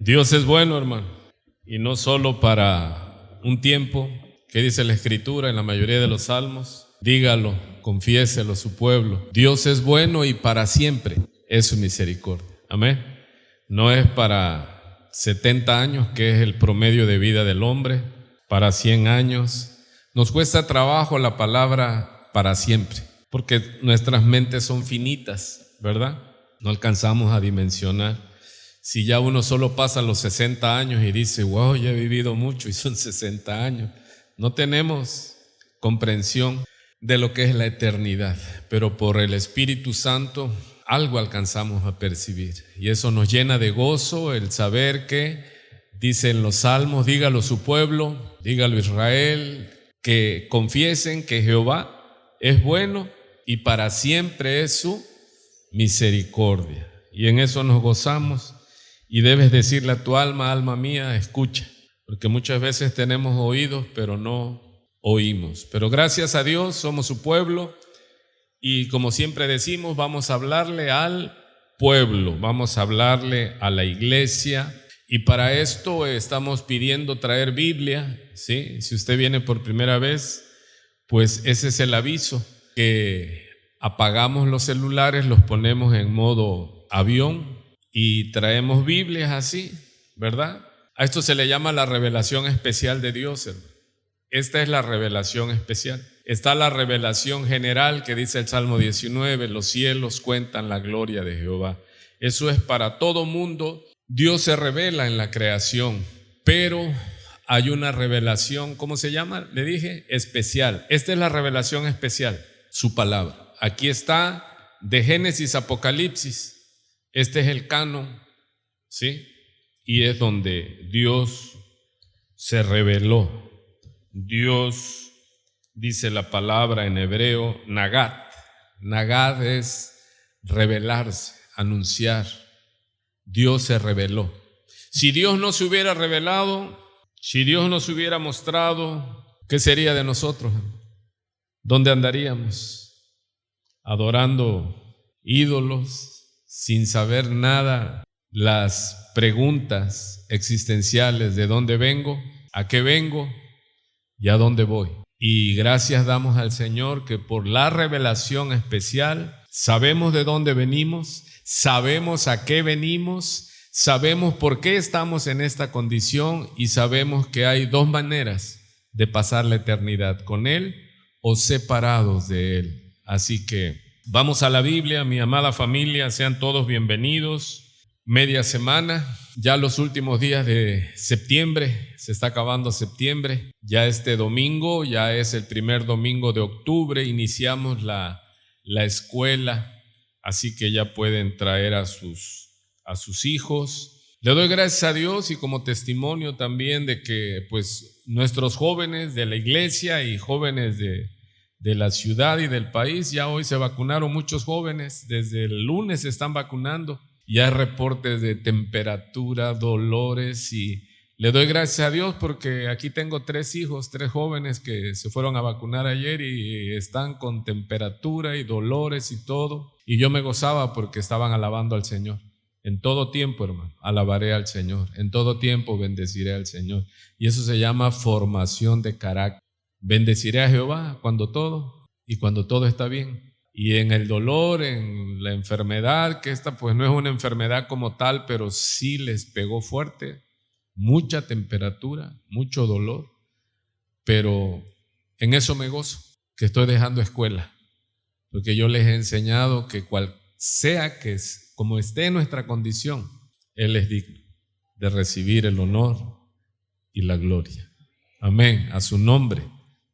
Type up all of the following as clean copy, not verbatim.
Dios es bueno, hermano, y no solo para un tiempo, que dice la Escritura en la mayoría de los salmos. Dígalo, confiéselo su pueblo. Dios es bueno y para siempre es su misericordia. Amén. No es para 70 años, que es el promedio de vida del hombre, para 100 años. Nos cuesta trabajo la palabra para siempre, porque nuestras mentes son finitas, ¿verdad? No alcanzamos a dimensionar. Si ya uno solo pasa los 60 años y dice, wow, ya he vivido mucho y son 60 años, no tenemos comprensión de lo que es la eternidad, pero por el Espíritu Santo algo alcanzamos a percibir y eso nos llena de gozo, el saber que, dicen los salmos, dígalo su pueblo, dígalo Israel, que confiesen que Jehová es bueno y para siempre es su misericordia, y en eso nos gozamos. Y debes decirle a tu alma, alma mía, escucha, porque muchas veces tenemos oídos, pero no oímos. Pero gracias a Dios somos su pueblo y como siempre decimos, vamos a hablarle al pueblo, vamos a hablarle a la iglesia. Y para esto estamos pidiendo traer Biblia, ¿sí? Si usted viene por primera vez, pues ese es el aviso, que apagamos los celulares, los ponemos en modo avión, y traemos Biblias así, ¿verdad? A esto se le llama la revelación especial de Dios, hermano. Esta es la revelación especial. Está la revelación general que dice el Salmo 19, los cielos cuentan la gloria de Jehová. Eso es para todo mundo. Dios se revela en la creación, pero hay una revelación, ¿cómo se llama? Le dije, especial. Esta es la revelación especial, su palabra. Aquí está de Génesis a Apocalipsis. Este es el canon, ¿sí? Y es donde Dios se reveló. Dios, dice la palabra en hebreo, Nagat. Nagat es revelarse, anunciar. Dios se reveló. Si Dios no se hubiera revelado, si Dios nos hubiera mostrado, ¿qué sería de nosotros? ¿Dónde andaríamos? Adorando ídolos, sin saber nada, las preguntas existenciales de dónde vengo, a qué vengo y a dónde voy. Y gracias damos al Señor que por la revelación especial sabemos de dónde venimos, sabemos a qué venimos, sabemos por qué estamos en esta condición y sabemos que hay dos maneras de pasar la eternidad, con Él o separados de Él. Así que vamos a la Biblia, mi amada familia, sean todos bienvenidos. Media semana, ya los últimos días de septiembre, se está acabando septiembre. Ya este domingo, ya es el primer domingo de octubre, iniciamos la escuela, así que ya pueden traer a sus hijos. Le doy gracias a Dios y como testimonio también de que pues nuestros jóvenes de la iglesia y jóvenes de la ciudad y del país, ya hoy se vacunaron muchos jóvenes, desde el lunes se están vacunando, ya hay reportes de temperatura, dolores, y le doy gracias a Dios porque aquí tengo 3 hijos, 3 jóvenes que se fueron a vacunar ayer y están con temperatura y dolores y todo, y yo me gozaba porque estaban alabando al Señor. En todo tiempo, hermano, alabaré al Señor, en todo tiempo bendeciré al Señor, y eso se llama formación de carácter. Bendeciré a Jehová cuando todo está bien. Y en el dolor, en la enfermedad, que esta pues no es una enfermedad como tal, pero sí les pegó fuerte, mucha temperatura, mucho dolor, pero en eso me gozo, que estoy dejando escuela, porque yo les he enseñado que cual sea que es, como esté en nuestra condición, Él es digno de recibir el honor y la gloria. Amén, a su nombre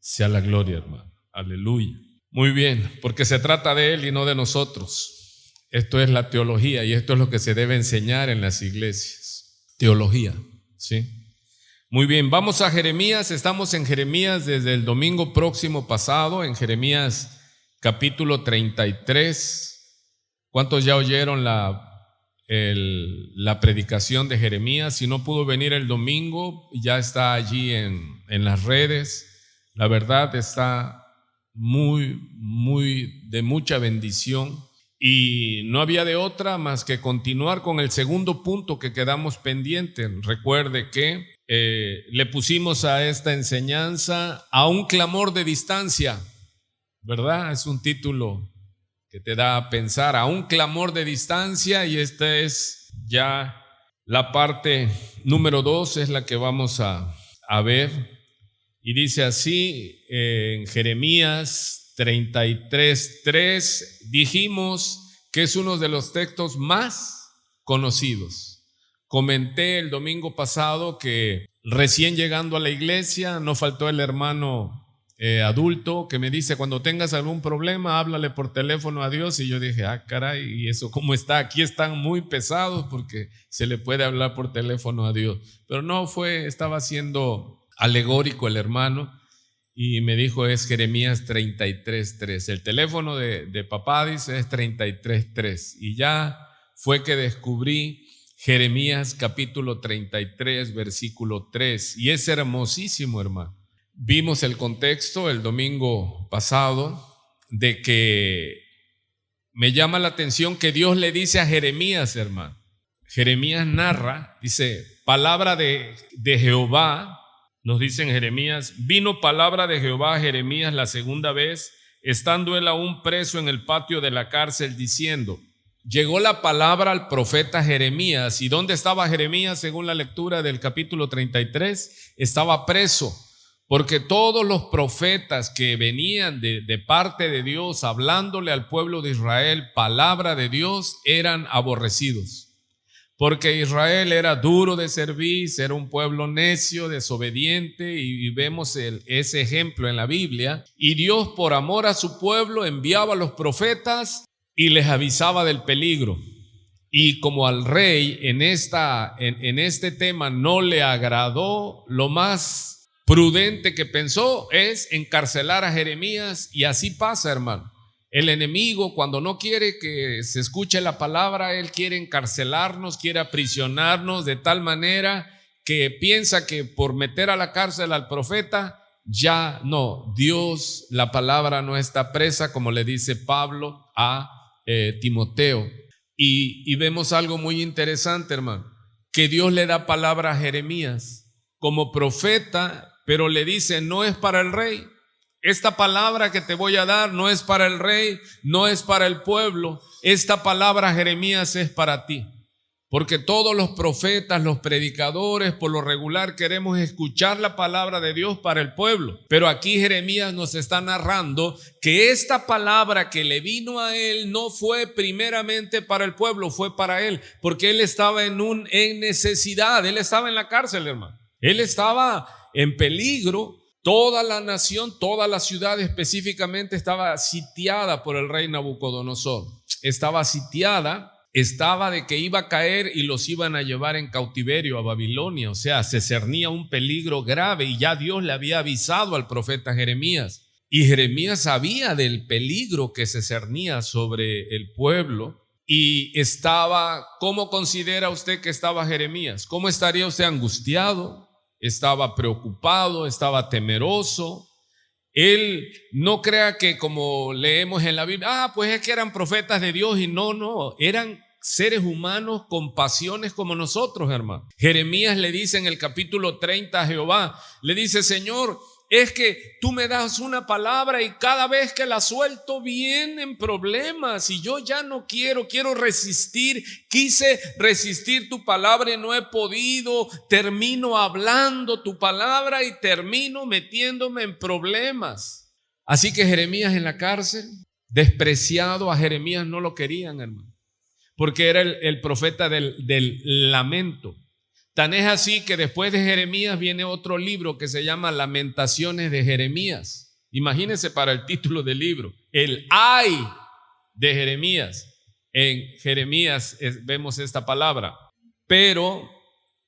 sea la gloria, hermano. Aleluya. Muy bien, porque se trata de Él y no de nosotros. Esto es la teología y esto es lo que se debe enseñar en las iglesias. Teología, ¿sí? Muy bien, vamos a Jeremías. Estamos en Jeremías desde el domingo próximo pasado, en Jeremías capítulo 33. ¿Cuántos ya oyeron la predicación de Jeremías? Si no pudo venir el domingo, ya está allí en las redes. La verdad está muy de mucha bendición Y no había de otra más que continuar con el segundo punto que quedamos pendiente. Recuerde que le pusimos a esta enseñanza a un clamor de distancia, ¿verdad? Es un título que te da a pensar, a un clamor de distancia, y esta es ya la parte número 2, es la que vamos a ver. Y dice así en Jeremías 33:3, dijimos que es uno de los textos más conocidos. Comenté el domingo pasado que recién llegando a la iglesia, no faltó el hermano adulto que me dice: cuando tengas algún problema, háblale por teléfono a Dios. Y yo dije: caray, ¿y eso cómo está? Aquí están muy pesados porque se le puede hablar por teléfono a Dios. Pero no fue, estaba siendo alegórico el hermano, y me dijo: es Jeremías 33:3. El teléfono de papá, dice, es 33:3. Y ya fue que descubrí Jeremías capítulo 33, versículo 3. Y es hermosísimo, hermano. Vimos el contexto el domingo pasado de que me llama la atención que Dios le dice a Jeremías, hermano. Jeremías narra, dice: palabra de Jehová, nos dice en Jeremías, vino palabra de Jehová a Jeremías la segunda vez, estando él aún preso en el patio de la cárcel, diciendo: llegó la palabra al profeta Jeremías. ¿Y dónde estaba Jeremías según la lectura del capítulo 33? Estaba preso. Porque todos los profetas que venían de parte de Dios hablándole al pueblo de Israel palabra de Dios eran aborrecidos. Porque Israel era duro de cerviz, era un pueblo necio, desobediente, y vemos ese ejemplo en la Biblia. Y Dios, por amor a su pueblo, enviaba a los profetas y les avisaba del peligro. Y como al rey en este tema no le agradó, lo más prudente que pensó es encarcelar a Jeremías. Y así pasa, hermano. El enemigo, cuando no quiere que se escuche la palabra, él quiere encarcelarnos, quiere aprisionarnos de tal manera que piensa que por meter a la cárcel al profeta, ya no, Dios, la palabra no está presa, como le dice Pablo a Timoteo. Y vemos algo muy interesante, hermano, que Dios le da palabra a Jeremías como profeta, pero le dice: no es para el rey. Esta palabra que te voy a dar no es para el rey, no es para el pueblo. Esta palabra, Jeremías, es para ti. Porque todos los profetas, los predicadores, por lo regular queremos escuchar la palabra de Dios para el pueblo. Pero aquí Jeremías nos está narrando que esta palabra que le vino a él no fue primeramente para el pueblo, fue para él. Porque él estaba en necesidad, él estaba en la cárcel, hermano. Él estaba en peligro. Toda la nación, toda la ciudad específicamente estaba sitiada por el rey Nabucodonosor. Estaba sitiada, estaba de que iba a caer y los iban a llevar en cautiverio a Babilonia. O sea, se cernía un peligro grave, y ya Dios le había avisado al profeta Jeremías. Y Jeremías sabía del peligro que se cernía sobre el pueblo. Y estaba, ¿cómo considera usted que estaba Jeremías? ¿Cómo estaría usted? Angustiado, estaba preocupado, estaba temeroso. Él no crea que, como leemos en la Biblia, pues es que eran profetas de Dios. Y no, eran seres humanos con pasiones como nosotros, hermano. Jeremías le dice en el capítulo 30 a Jehová, le dice: Señor, es que tú me das una palabra y cada vez que la suelto vienen problemas, y yo ya no quiero resistir. Quise resistir tu palabra y no he podido. Termino hablando tu palabra y termino metiéndome en problemas. Así que Jeremías en la cárcel, despreciado. A Jeremías no lo querían, hermano, porque era el profeta del lamento. Tan es así que después de Jeremías viene otro libro que se llama Lamentaciones de Jeremías. Imagínense para el título del libro, el ay de Jeremías. En Jeremías vemos esta palabra. Pero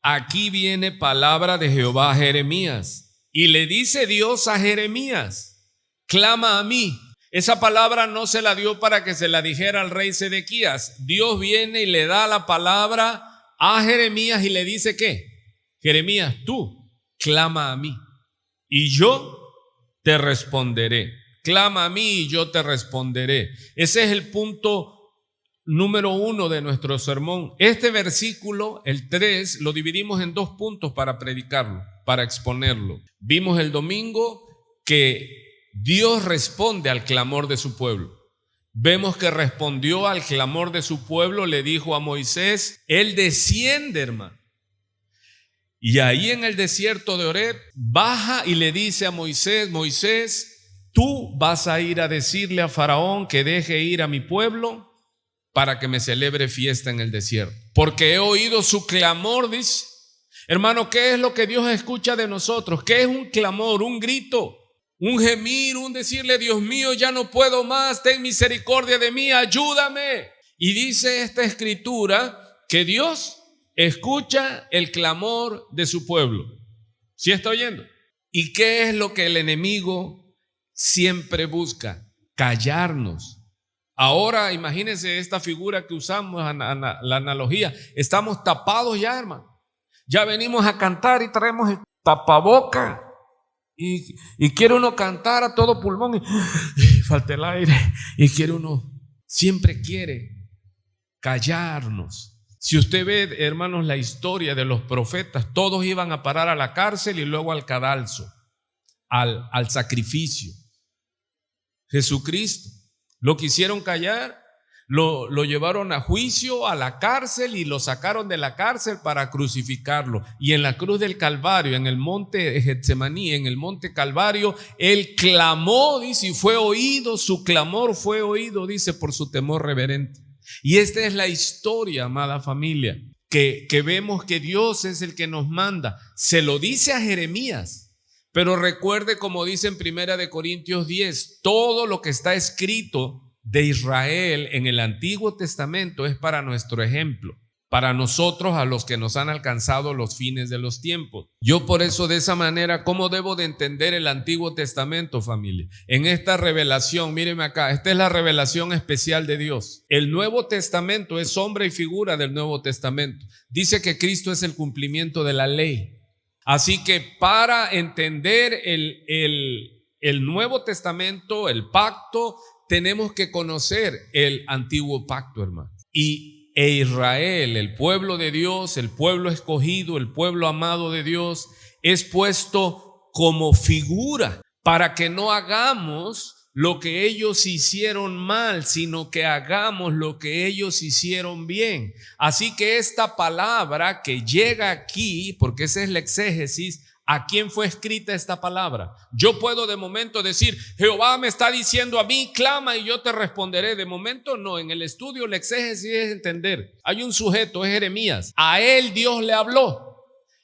aquí viene palabra de Jehová a Jeremías. Y le dice Dios a Jeremías: clama a mí. Esa palabra no se la dio para que se la dijera al rey Sedequías. Dios viene y le da la palabra a Jeremías y le dice: ¿qué? Jeremías, tú clama a mí y yo te responderé. Clama a mí y yo te responderé. Ese es el punto número 1 de nuestro sermón. Este versículo, el 3, lo dividimos en 2 puntos para predicarlo, para exponerlo. Vimos el domingo que Dios responde al clamor de su pueblo. Vemos que respondió al clamor de su pueblo, le dijo a Moisés, Él desciende, hermano. Y ahí en el desierto de Oreb, baja y le dice a Moisés, Moisés, tú vas a ir a decirle a Faraón que deje ir a mi pueblo para que me celebre fiesta en el desierto. Porque he oído su clamor, dice. Hermano, ¿qué es lo que Dios escucha de nosotros? ¿Qué es un clamor, un grito? Un gemir, un decirle, Dios mío, ya no puedo más, ten misericordia de mí, ayúdame. Y dice esta escritura que Dios escucha el clamor de su pueblo. ¿Sí está oyendo? ¿Y qué es lo que el enemigo siempre busca? Callarnos. Ahora imagínense esta figura que usamos, la analogía. Estamos tapados ya, hermano. Ya venimos a cantar y traemos el tapaboca. Y quiere uno cantar a todo pulmón y falta el aire. Y siempre quiere callarnos. Si usted ve, hermanos, la historia de los profetas, todos iban a parar a la cárcel y luego al cadalso, al sacrificio. Jesucristo lo quisieron callar, lo llevaron a juicio, a la cárcel y lo sacaron de la cárcel para crucificarlo. Y en la cruz del Calvario, en el monte Getsemaní, en el monte Calvario, él clamó, dice, y fue oído, su clamor fue oído, dice, por su temor reverente. Y esta es la historia, amada familia, que vemos que Dios es el que nos manda. Se lo dice a Jeremías, pero recuerde, como dice en 1 Corintios 10, todo lo que está escrito de Israel en el Antiguo Testamento es para nuestro ejemplo, para nosotros, a los que nos han alcanzado los fines de los tiempos. Yo por eso, de esa manera, ¿cómo debo de entender el Antiguo Testamento, familia? En esta revelación, mírenme acá, esta es la revelación especial de Dios. El Nuevo Testamento es sombra y figura del Nuevo Testamento. Dice que Cristo es el cumplimiento de la ley. Así que para entender el Nuevo Testamento, el pacto, tenemos que conocer el antiguo pacto, hermano. E Israel, el pueblo de Dios, el pueblo escogido, el pueblo amado de Dios, es puesto como figura para que no hagamos lo que ellos hicieron mal, sino que hagamos lo que ellos hicieron bien. Así que esta palabra que llega aquí, porque esa es la exégesis, ¿a quién fue escrita esta palabra? Yo puedo de momento decir, Jehová me está diciendo a mí, clama y yo te responderé. De momento no, en el estudio la exégesis es entender. Hay un sujeto, es Jeremías. A él Dios le habló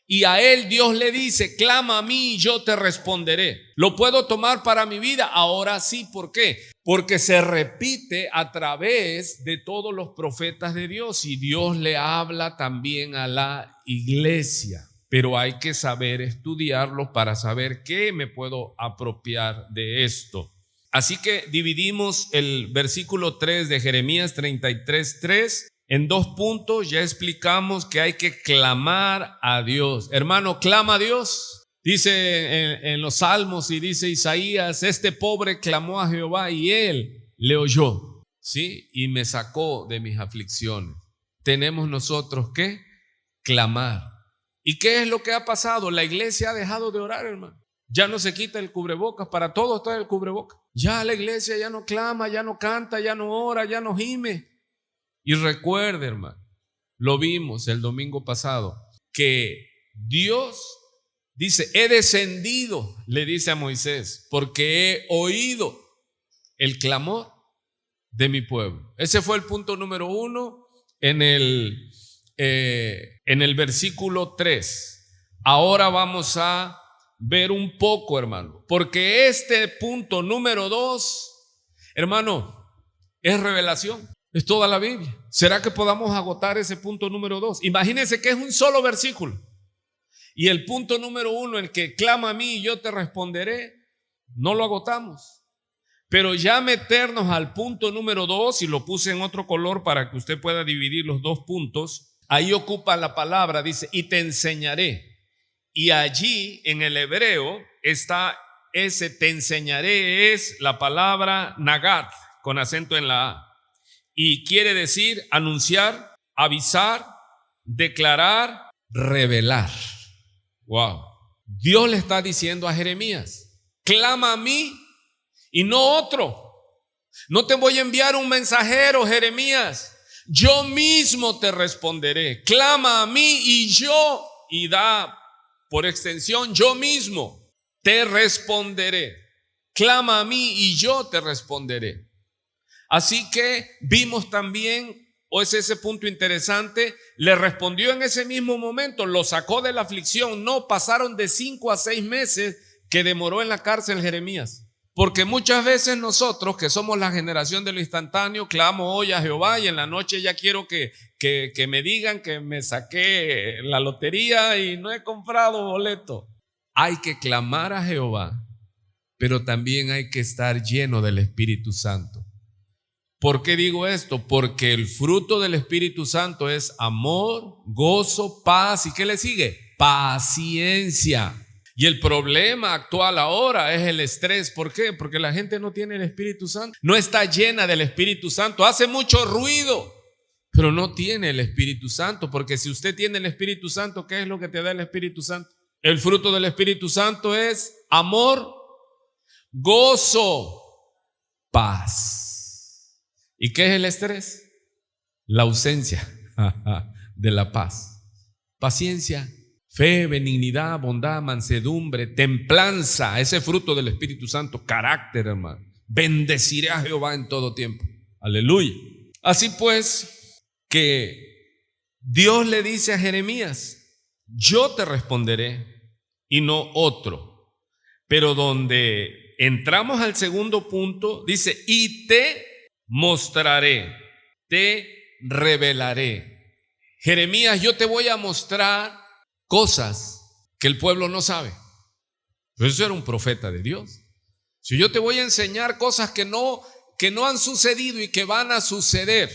y a él Dios le dice, clama a mí y yo te responderé. ¿Lo puedo tomar para mi vida? Ahora sí, ¿por qué? Porque se repite a través de todos los profetas de Dios y Dios le habla también a la iglesia. Pero hay que saber estudiarlo para saber qué me puedo apropiar de esto. Así que dividimos el versículo 3 de Jeremías 33:3 en 2 puntos. Ya explicamos que hay que clamar a Dios. Hermano, clama a Dios. Dice en los Salmos y dice Isaías, este pobre clamó a Jehová y él le oyó, ¿sí? Y me sacó de mis aflicciones. Tenemos nosotros que clamar. ¿Y qué es lo que ha pasado? La iglesia ha dejado de orar, hermano. Ya no se quita el cubrebocas, para todos está el cubrebocas. Ya la iglesia ya no clama, ya no canta, ya no ora, ya no gime. Y recuerde, hermano, lo vimos el domingo pasado, que Dios dice, he descendido, le dice a Moisés, porque he oído el clamor de mi pueblo. Ese fue el punto número 1 en el versículo 3. Ahora vamos a ver un poco, hermano, porque este punto número 2, hermano, es revelación, es toda la Biblia. ¿Será que podamos agotar ese punto número 2? Imagínense que es un solo versículo y el punto número 1, el que clama a mí y yo te responderé, no lo agotamos. Pero ya meternos al punto número 2, y lo puse en otro color para que usted pueda dividir los 2 puntos. Ahí ocupa la palabra, dice, y te enseñaré. Y allí en el hebreo está ese te enseñaré, es la palabra nagat, con acento en la A. y quiere decir anunciar, avisar, declarar, revelar. Wow. Dios le está diciendo a Jeremías: clama a mí y no otro. No te voy a enviar un mensajero, Jeremías. Yo mismo te responderé. Clama a mí y yo, y da por extensión, yo mismo te responderé. Clama a mí y yo te responderé. Así que vimos también, o es ese punto interesante, le respondió en ese mismo momento, lo sacó de la aflicción. No pasaron de 5 a 6 meses que demoró en la cárcel Jeremías. Porque muchas veces nosotros, que somos la generación de lo instantáneo, clamo hoy a Jehová y en la noche ya quiero que me digan que me saqué la lotería y no he comprado boleto. Hay que clamar a Jehová, pero también hay que estar lleno del Espíritu Santo. ¿Por qué digo esto? Porque el fruto del Espíritu Santo es amor, gozo, paz. ¿Y qué le sigue? Paciencia. Y el problema actual ahora es el estrés. ¿Por qué? Porque la gente no tiene el Espíritu Santo. No está llena del Espíritu Santo. Hace mucho ruido, pero no tiene el Espíritu Santo. Porque si usted tiene el Espíritu Santo, ¿qué es lo que te da el Espíritu Santo? El fruto del Espíritu Santo es amor, gozo, paz. ¿Y qué es el estrés? La ausencia de la paz. Paciencia, fe, benignidad, bondad, mansedumbre, templanza, ese fruto del Espíritu Santo, carácter, hermano. Bendeciré a Jehová en todo tiempo. Aleluya. Así pues, que Dios le dice a Jeremías: yo te responderé y no otro. Pero donde entramos al segundo punto, dice: y te mostraré, te revelaré. Jeremías, yo te voy a mostrar cosas que el pueblo no sabe. Pero eso era un profeta de Dios. Si yo te voy a enseñar cosas que no han sucedido y que van a suceder.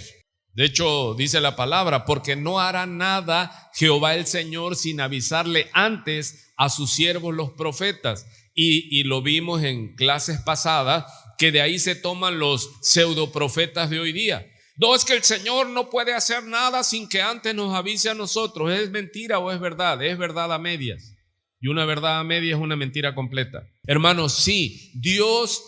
De hecho, dice la palabra: porque no hará nada Jehová el Señor sin avisarle antes a sus siervos los profetas. Y lo vimos en clases pasadas, que de ahí se toman los pseudoprofetas de hoy día. No, es que el Señor no puede hacer nada sin que antes nos avise a nosotros. ¿Es mentira o es verdad? Es verdad a medias. Y una verdad a medias es una mentira completa. Hermanos, sí, Dios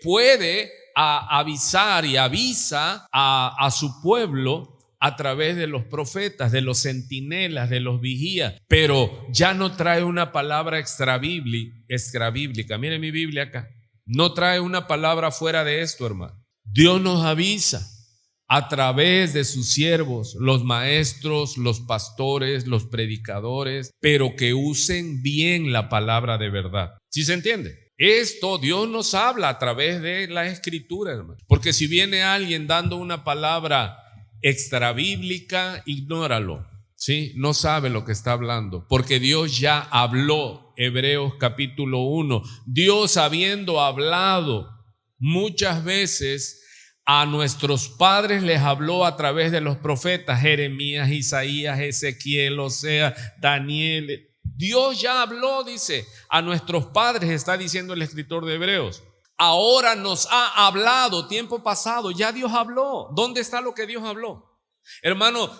puede avisar y avisa a su pueblo a través de los profetas, de los centinelas, de los vigías, pero ya no trae una palabra extrabíblica. Miren mi Biblia acá. No trae una palabra fuera de esto, hermano. Dios nos avisa a través de sus siervos, los maestros, los pastores, los predicadores, pero que usen bien la palabra de verdad. ¿Sí se entiende? Esto Dios nos habla a través de la Escritura, hermano. Porque si viene alguien dando una palabra extrabíblica, ignóralo, ¿sí? No sabe lo que está hablando, porque Dios ya habló. Hebreos capítulo 1. Dios, habiendo hablado muchas veces a nuestros padres, les habló a través de los profetas Jeremías, Isaías, Ezequiel, Oseas, Daniel. Dios ya habló, dice, a nuestros padres, está diciendo el escritor de Hebreos. Ahora nos ha hablado, tiempo pasado, ya Dios habló. ¿Dónde está lo que Dios habló? Hermano,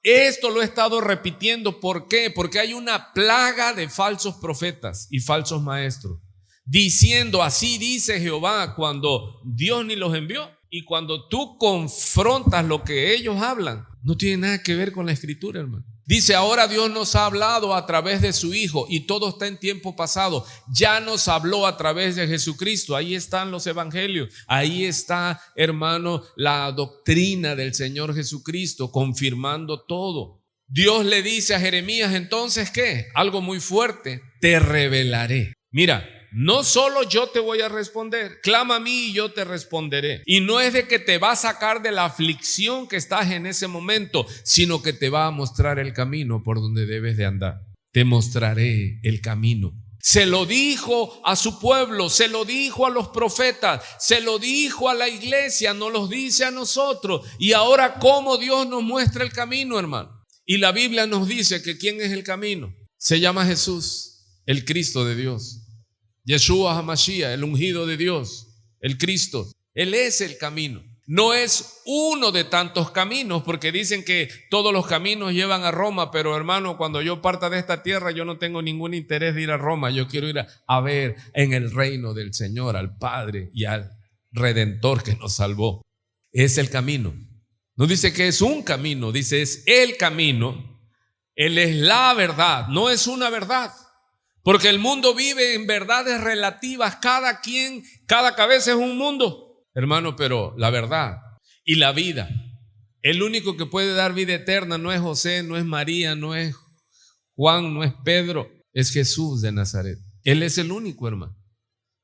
esto lo he estado repitiendo. ¿Por qué? Porque hay una plaga de falsos profetas y falsos maestros, diciendo: así dice Jehová, cuando Dios ni los envió. Y cuando tú confrontas lo que ellos hablan, no tiene nada que ver con la Escritura, hermano. Dice: ahora Dios nos ha hablado a través de su Hijo, y todo está en tiempo pasado. Ya nos habló a través de Jesucristo. Ahí están los evangelios. Ahí está, hermano, la doctrina del Señor Jesucristo, confirmando todo. Dios le dice a Jeremías entonces, ¿qué? Algo muy fuerte: te revelaré. Mira, no solo yo te voy a responder, clama a mí y yo te responderé. Y no es de que te va a sacar de la aflicción que estás en ese momento, sino que te va a mostrar el camino por donde debes de andar. Te mostraré el camino. Se lo dijo a su pueblo, se lo dijo a los profetas, se lo dijo a la iglesia, nos lo dice a nosotros. Y ahora, ¿cómo Dios nos muestra el camino, hermano? Y la Biblia nos dice que ¿quién es el camino? Se llama Jesús, el Cristo de Dios. Yeshua HaMashiach, el ungido de Dios, el Cristo. Él es el camino. No es uno de tantos caminos, porque dicen que todos los caminos llevan a Roma, pero hermano, cuando yo parta de esta tierra, yo no tengo ningún interés de ir a Roma. Yo quiero ir a ver en el reino del Señor, al Padre y al Redentor que nos salvó. Es el camino. No dice que es un camino, dice es el camino. Él es la verdad, no es una verdad. Porque el mundo vive en verdades relativas, cada cabeza es un mundo. Hermano, pero la verdad y la vida, el único que puede dar vida eterna no es José, no es María, no es Juan, no es Pedro, es Jesús de Nazaret. Él es el único, hermano.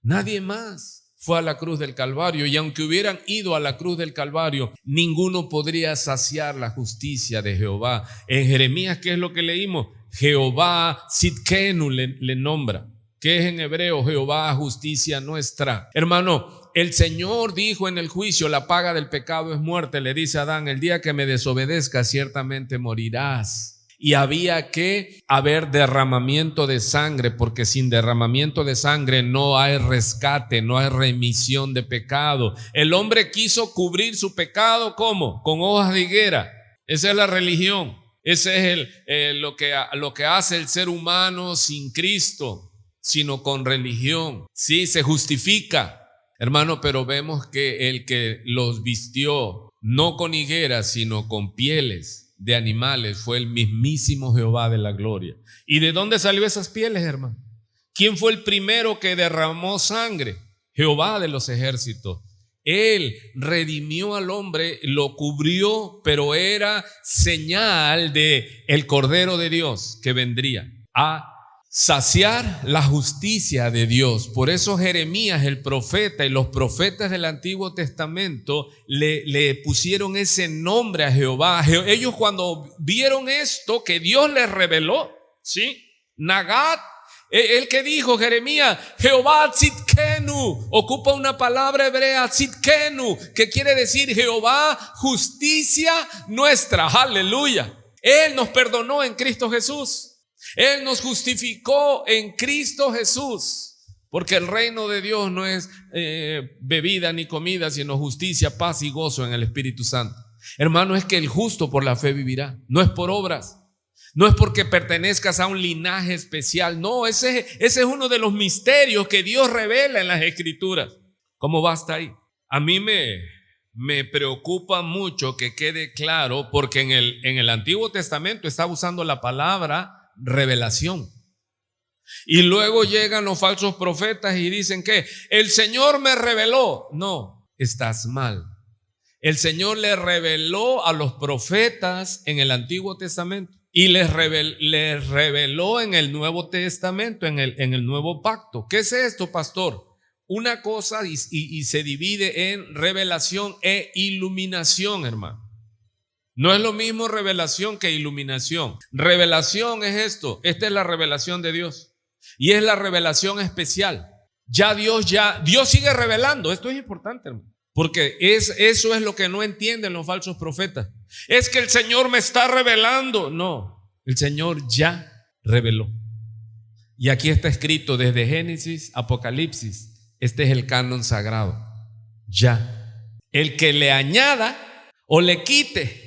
Nadie más fue a la cruz del Calvario, y aunque hubieran ido a la cruz del Calvario, ninguno podría saciar la justicia de Jehová. En Jeremías, ¿qué es lo que leímos? Jehová Sidkenu le nombra, que es en hebreo Jehová justicia nuestra. Hermano, el Señor dijo en el juicio, la paga del pecado es muerte. Le dice a Adán, el día que me desobedezcas ciertamente morirás. Y había que haber derramamiento de sangre, porque sin derramamiento de sangre no hay rescate, no hay remisión de pecado. El hombre quiso cubrir su pecado, ¿cómo? Con hojas de higuera. Esa es la religión. Ese es lo que hace el ser humano sin Cristo, sino con religión. Sí, se justifica. Hermano, pero vemos que el que los vistió no con higueras, sino con pieles de animales, fue el mismísimo Jehová de la gloria. ¿Y de dónde salió esas pieles, hermano? ¿Quién fue el primero que derramó sangre? Jehová de los ejércitos. Él redimió al hombre, lo cubrió, pero era señal de el Cordero de Dios que vendría a saciar la justicia de Dios. Por eso Jeremías, el profeta, y los profetas del Antiguo Testamento le pusieron ese nombre a Jehová. Ellos cuando vieron esto que Dios les reveló, ¿sí? Nagat, el que dijo Jeremías, Jehová Tzidkenu, ocupa una palabra hebrea, Tzidkenu, que quiere decir Jehová justicia nuestra. Aleluya. Él nos perdonó en Cristo Jesús. Él nos justificó en Cristo Jesús, porque el reino de Dios no es bebida ni comida, sino justicia, paz y gozo en el Espíritu Santo. Hermano, es que el justo por la fe vivirá, no es por obras, no es porque pertenezcas a un linaje especial, no, ese es uno de los misterios que Dios revela en las Escrituras. ¿Cómo va hasta ahí? A mí me preocupa mucho que quede claro, porque en el Antiguo Testamento está usando la palabra revelación. Y luego llegan los falsos profetas y dicen que el Señor me reveló. No, estás mal. El Señor le reveló a los profetas en el Antiguo Testamento y les reveló en el Nuevo Testamento, en el Nuevo Pacto. ¿Qué es esto, pastor? Una cosa y se divide en revelación e iluminación, hermano. No es lo mismo revelación que iluminación. Revelación es esto. Esta es la revelación de Dios. Y es la revelación especial. Dios sigue revelando. Esto es importante, hermano. Porque eso es lo que no entienden los falsos profetas. Es que el Señor me está revelando. No, el Señor ya reveló. Y aquí está escrito desde Génesis, Apocalipsis. Este es el canon sagrado. Ya. El que le añada o le quite,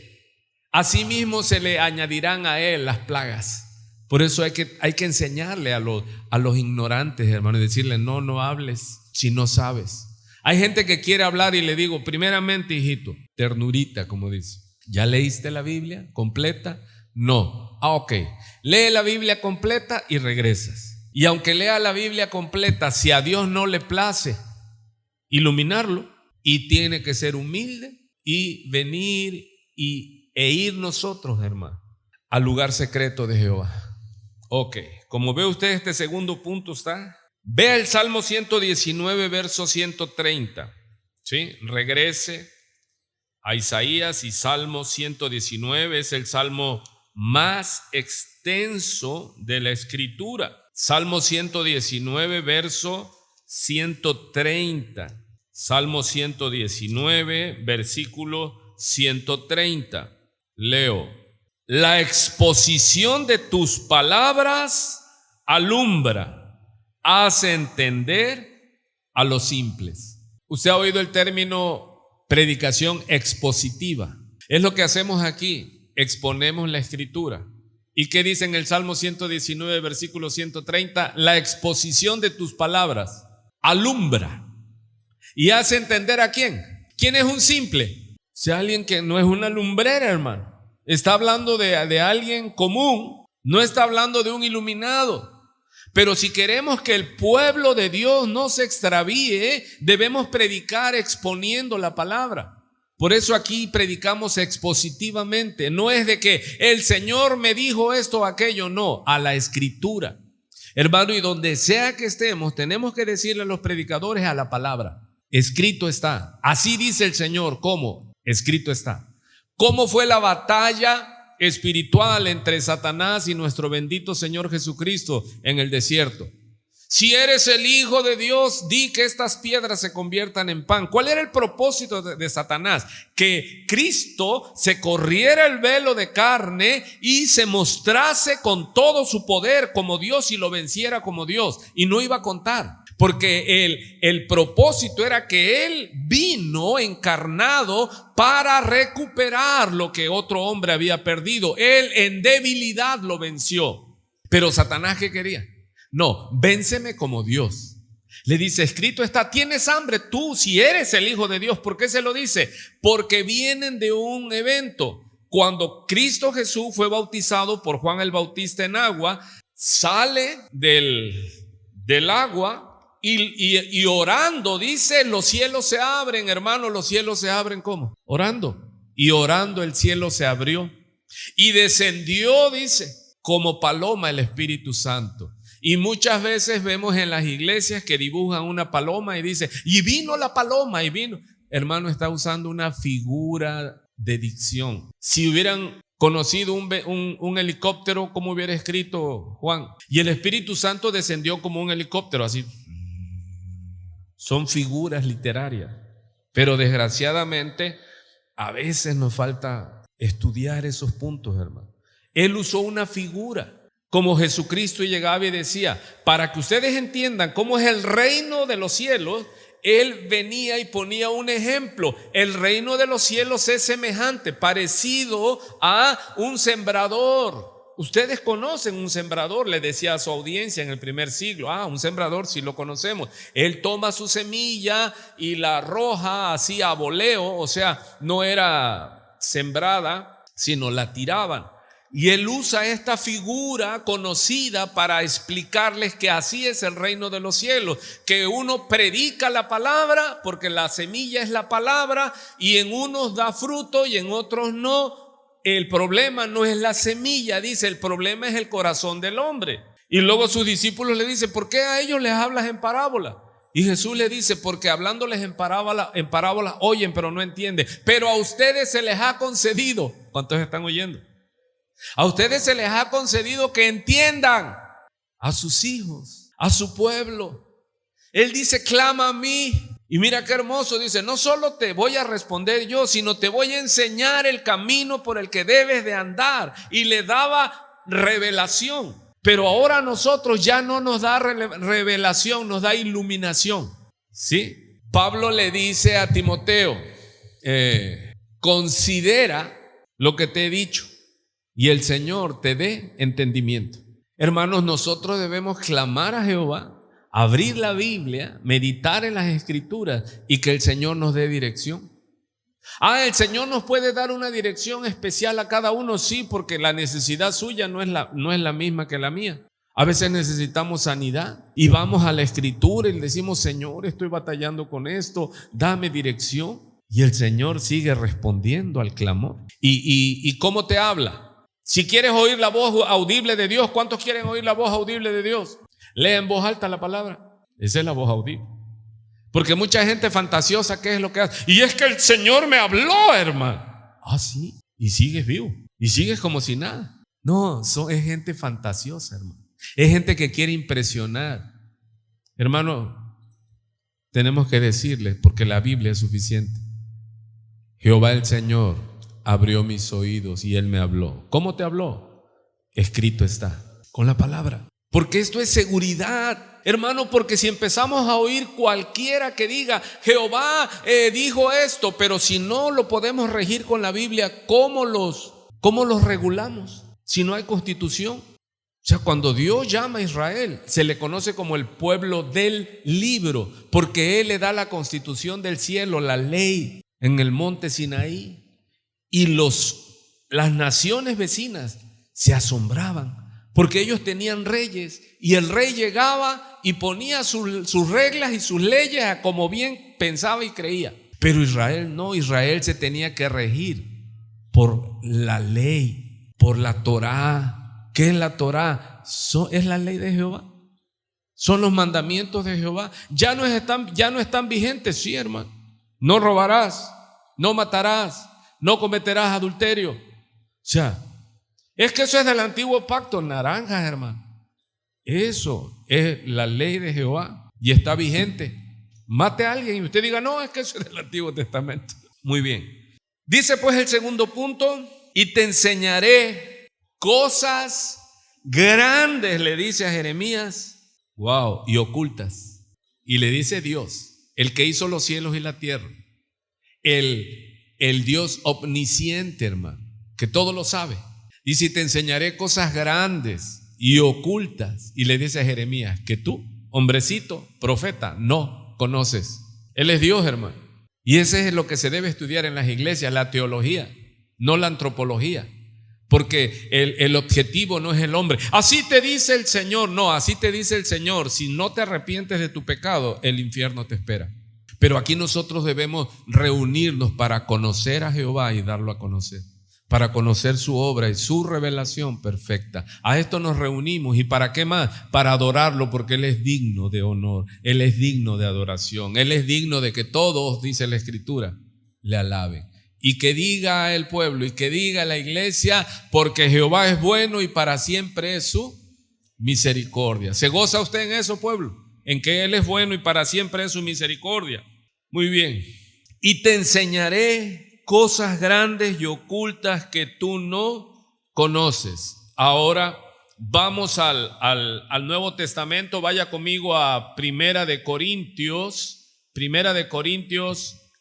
asimismo se le añadirán a él las plagas. Por eso hay que enseñarle a los ignorantes, hermano, y decirle, no hables si no sabes. Hay gente que quiere hablar y le digo, primeramente, hijito, ternurita, como dice. ¿Ya leíste la Biblia completa? No. Ok. Lee la Biblia completa y regresas. Y aunque lea la Biblia completa, si a Dios no le place iluminarlo, y tiene que ser humilde y venir e ir nosotros, hermano, al lugar secreto de Jehová. Ok, como ve usted, este segundo punto está. Vea el Salmo 119, verso 130. ¿Sí? Regrese a Isaías y Salmo 119 es el salmo más extenso de la Escritura. Salmo 119, verso 130. Salmo 119, versículo 130. Leo: la exposición de tus palabras alumbra, hace entender a los simples. ¿Usted ha oído el término predicación expositiva. Es lo que hacemos aquí, exponemos la Escritura. ¿Y qué dice en el Salmo 119, versículo 130? La exposición de tus palabras alumbra y hace entender a quién. ¿Quién es un simple? Si alguien que no es una lumbrera, hermano. Está hablando de alguien común, no está hablando de un iluminado. Pero si queremos que el pueblo de Dios no se extravíe, debemos predicar exponiendo la palabra. Por eso aquí predicamos expositivamente. No es de que el Señor me dijo esto o aquello, no, a la Escritura. Hermano, y donde sea que estemos, tenemos que decirle a los predicadores a la palabra. Escrito está. Así dice el Señor. ¿Cómo? Escrito está. ¿Cómo fue la batalla espiritual entre Satanás y nuestro bendito Señor Jesucristo en el desierto? Si eres el Hijo de Dios, di que estas piedras se conviertan en pan. ¿Cuál era el propósito de Satanás? Que Cristo se corriera el velo de carne y se mostrase con todo su poder como Dios y lo venciera como Dios. Y no iba a contar, porque el propósito era que Él vino encarnado para recuperar lo que otro hombre había perdido. Él en debilidad lo venció. Pero Satanás, ¿qué quería? No, vénceme como Dios. Le dice, escrito está, tienes hambre tú si eres el Hijo de Dios. ¿Por qué se lo dice? Porque vienen de un evento. Cuando Cristo Jesús fue bautizado por Juan el Bautista en agua, sale del agua y orando, dice, los cielos se abren, hermano. Los cielos se abren, ¿cómo? Orando. Y orando el cielo se abrió y descendió, dice, como paloma el Espíritu Santo. Y muchas veces vemos en las iglesias que dibujan una paloma y dice, y vino la paloma y vino. Hermano, está usando una figura de dicción. Si hubieran conocido un helicóptero, ¿cómo hubiera escrito Juan? Y el Espíritu Santo descendió como un helicóptero, así. Son figuras literarias. Pero desgraciadamente, a veces nos falta estudiar esos puntos, hermano. Él usó una figura. Como Jesucristo llegaba y decía, para que ustedes entiendan cómo es el reino de los cielos, Él venía y ponía un ejemplo. El reino de los cielos es semejante, parecido a un sembrador. Ustedes conocen un sembrador, le decía a su audiencia en el primer siglo. Un sembrador, sí lo conocemos. Él toma su semilla y la arroja así a voleo, o sea, no era sembrada, sino la tiraban. Y él usa esta figura conocida para explicarles que así es el reino de los cielos, que uno predica la palabra porque la semilla es la palabra y en unos da fruto y en otros no. El problema no es la semilla, dice, el problema es el corazón del hombre. Y luego sus discípulos le dicen, ¿por qué a ellos les hablas en parábola? Y Jesús le dice, porque hablándoles en parábola oyen pero no entienden, pero a ustedes se les ha concedido. ¿Cuántos están oyendo? A ustedes se les ha concedido que entiendan, a sus hijos, a su pueblo. Él dice, clama a mí. Y mira qué hermoso, dice, no solo te voy a responder yo, sino te voy a enseñar el camino por el que debes de andar. Y le daba revelación. Pero ahora a nosotros ya no nos da revelación, nos da iluminación. ¿Sí? Pablo le dice a Timoteo, considera lo que te he dicho y el Señor te dé entendimiento. Hermanos, nosotros debemos clamar a Jehová, abrir la Biblia, meditar en las Escrituras y que el Señor nos dé dirección. El Señor nos puede dar una dirección especial a cada uno, sí, porque la necesidad suya no es la misma que la mía. A veces necesitamos sanidad y vamos a la Escritura y le decimos, Señor, estoy batallando con esto, dame dirección. Y el Señor sigue respondiendo al clamor. ¿Y cómo te habla? Si quieres oír la voz audible de Dios, ¿cuántos quieren oír la voz audible de Dios? Lee en voz alta la palabra. Esa es la voz audible. Porque mucha gente fantasiosa, ¿qué es lo que hace? Y es que el Señor me habló, hermano. Sí. Y sigues vivo. Y sigues como si nada. No, es gente fantasiosa, hermano. Es gente que quiere impresionar. Hermano, tenemos que decirle, porque la Biblia es suficiente. Jehová el Señor abrió mis oídos y Él me habló. ¿Cómo te habló? Escrito está, con la palabra. Porque esto es seguridad, hermano, porque si empezamos a oír cualquiera que diga, Jehová dijo esto, pero si no lo podemos regir con la Biblia, ¿cómo los regulamos? Si no hay constitución. O sea, cuando Dios llama a Israel, se le conoce como el pueblo del libro, porque Él le da la constitución del cielo, la ley, en el monte Sinaí. Y las naciones vecinas se asombraban, porque ellos tenían reyes, y el rey llegaba y ponía sus reglas y sus leyes a como bien pensaba y creía. Pero Israel no, Israel se tenía que regir por la ley, por la Torá. ¿Qué es la Torá? Es la ley de Jehová. Son los mandamientos de Jehová. Ya no están vigentes, sí, hermano. No robarás, no matarás, no cometerás adulterio. O sea, es que eso es del antiguo pacto, naranjas, hermano. Eso es la ley de Jehová y está vigente. Mate a alguien y usted diga, no, es que eso es del Antiguo Testamento. Muy bien. Dice pues el segundo punto, y te enseñaré cosas grandes, le dice a Jeremías, wow, y ocultas. Y le dice Dios, el que hizo los cielos y la tierra, el Dios omnisciente, hermano, que todo lo sabe. Y si te enseñaré cosas grandes y ocultas. Y le dice a Jeremías, que tú, hombrecito, profeta, no conoces. Él es Dios, hermano. Y ese es lo que se debe estudiar en las iglesias, la teología, no la antropología. Porque el objetivo no es el hombre. Así te dice el Señor. No, así te dice el Señor. Si no te arrepientes de tu pecado, el infierno te espera. Pero aquí nosotros debemos reunirnos para conocer a Jehová y darlo a conocer. Para conocer su obra y su revelación perfecta. A esto nos reunimos. ¿Y para qué más? Para adorarlo, porque Él es digno de honor. Él es digno de adoración. Él es digno de que todos, dice la Escritura, le alaben. Y que diga el pueblo y que diga la iglesia, porque Jehová es bueno y para siempre es su misericordia. ¿Se goza usted en eso, pueblo? En que Él es bueno y para siempre es su misericordia. Muy bien. Y te enseñaré cosas grandes y ocultas que tú no conoces. Ahora vamos al Nuevo Testamento. Vaya conmigo a Primera de Corintios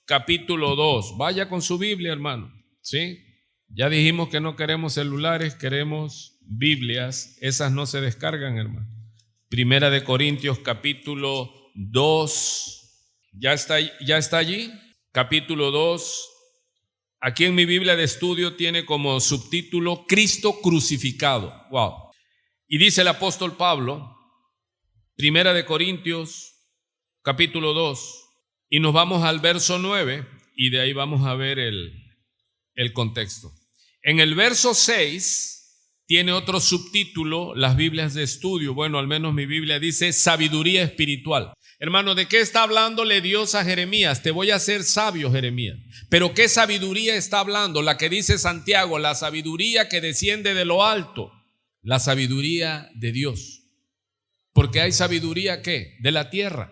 capítulo 2. Vaya con su Biblia, hermano. ¿Sí? Ya dijimos que no queremos celulares, queremos Biblias. Esas no se descargan, hermano. Primera de Corintios capítulo 2. ¿Ya está allí? Capítulo 2. Aquí en mi Biblia de estudio tiene como subtítulo Cristo crucificado. Wow. Y dice el apóstol Pablo, Primera de Corintios, capítulo 2, y nos vamos al verso 9, y de ahí vamos a ver el contexto. En el verso 6 tiene otro subtítulo, las Biblias de estudio, bueno, al menos mi Biblia dice sabiduría espiritual. Hermano, ¿de qué está hablándole Dios a Jeremías? Te voy a hacer sabio, Jeremías. Pero ¿qué sabiduría está hablando? La que dice Santiago, la sabiduría que desciende de lo alto, la sabiduría de Dios. Porque hay sabiduría, ¿qué? De la tierra,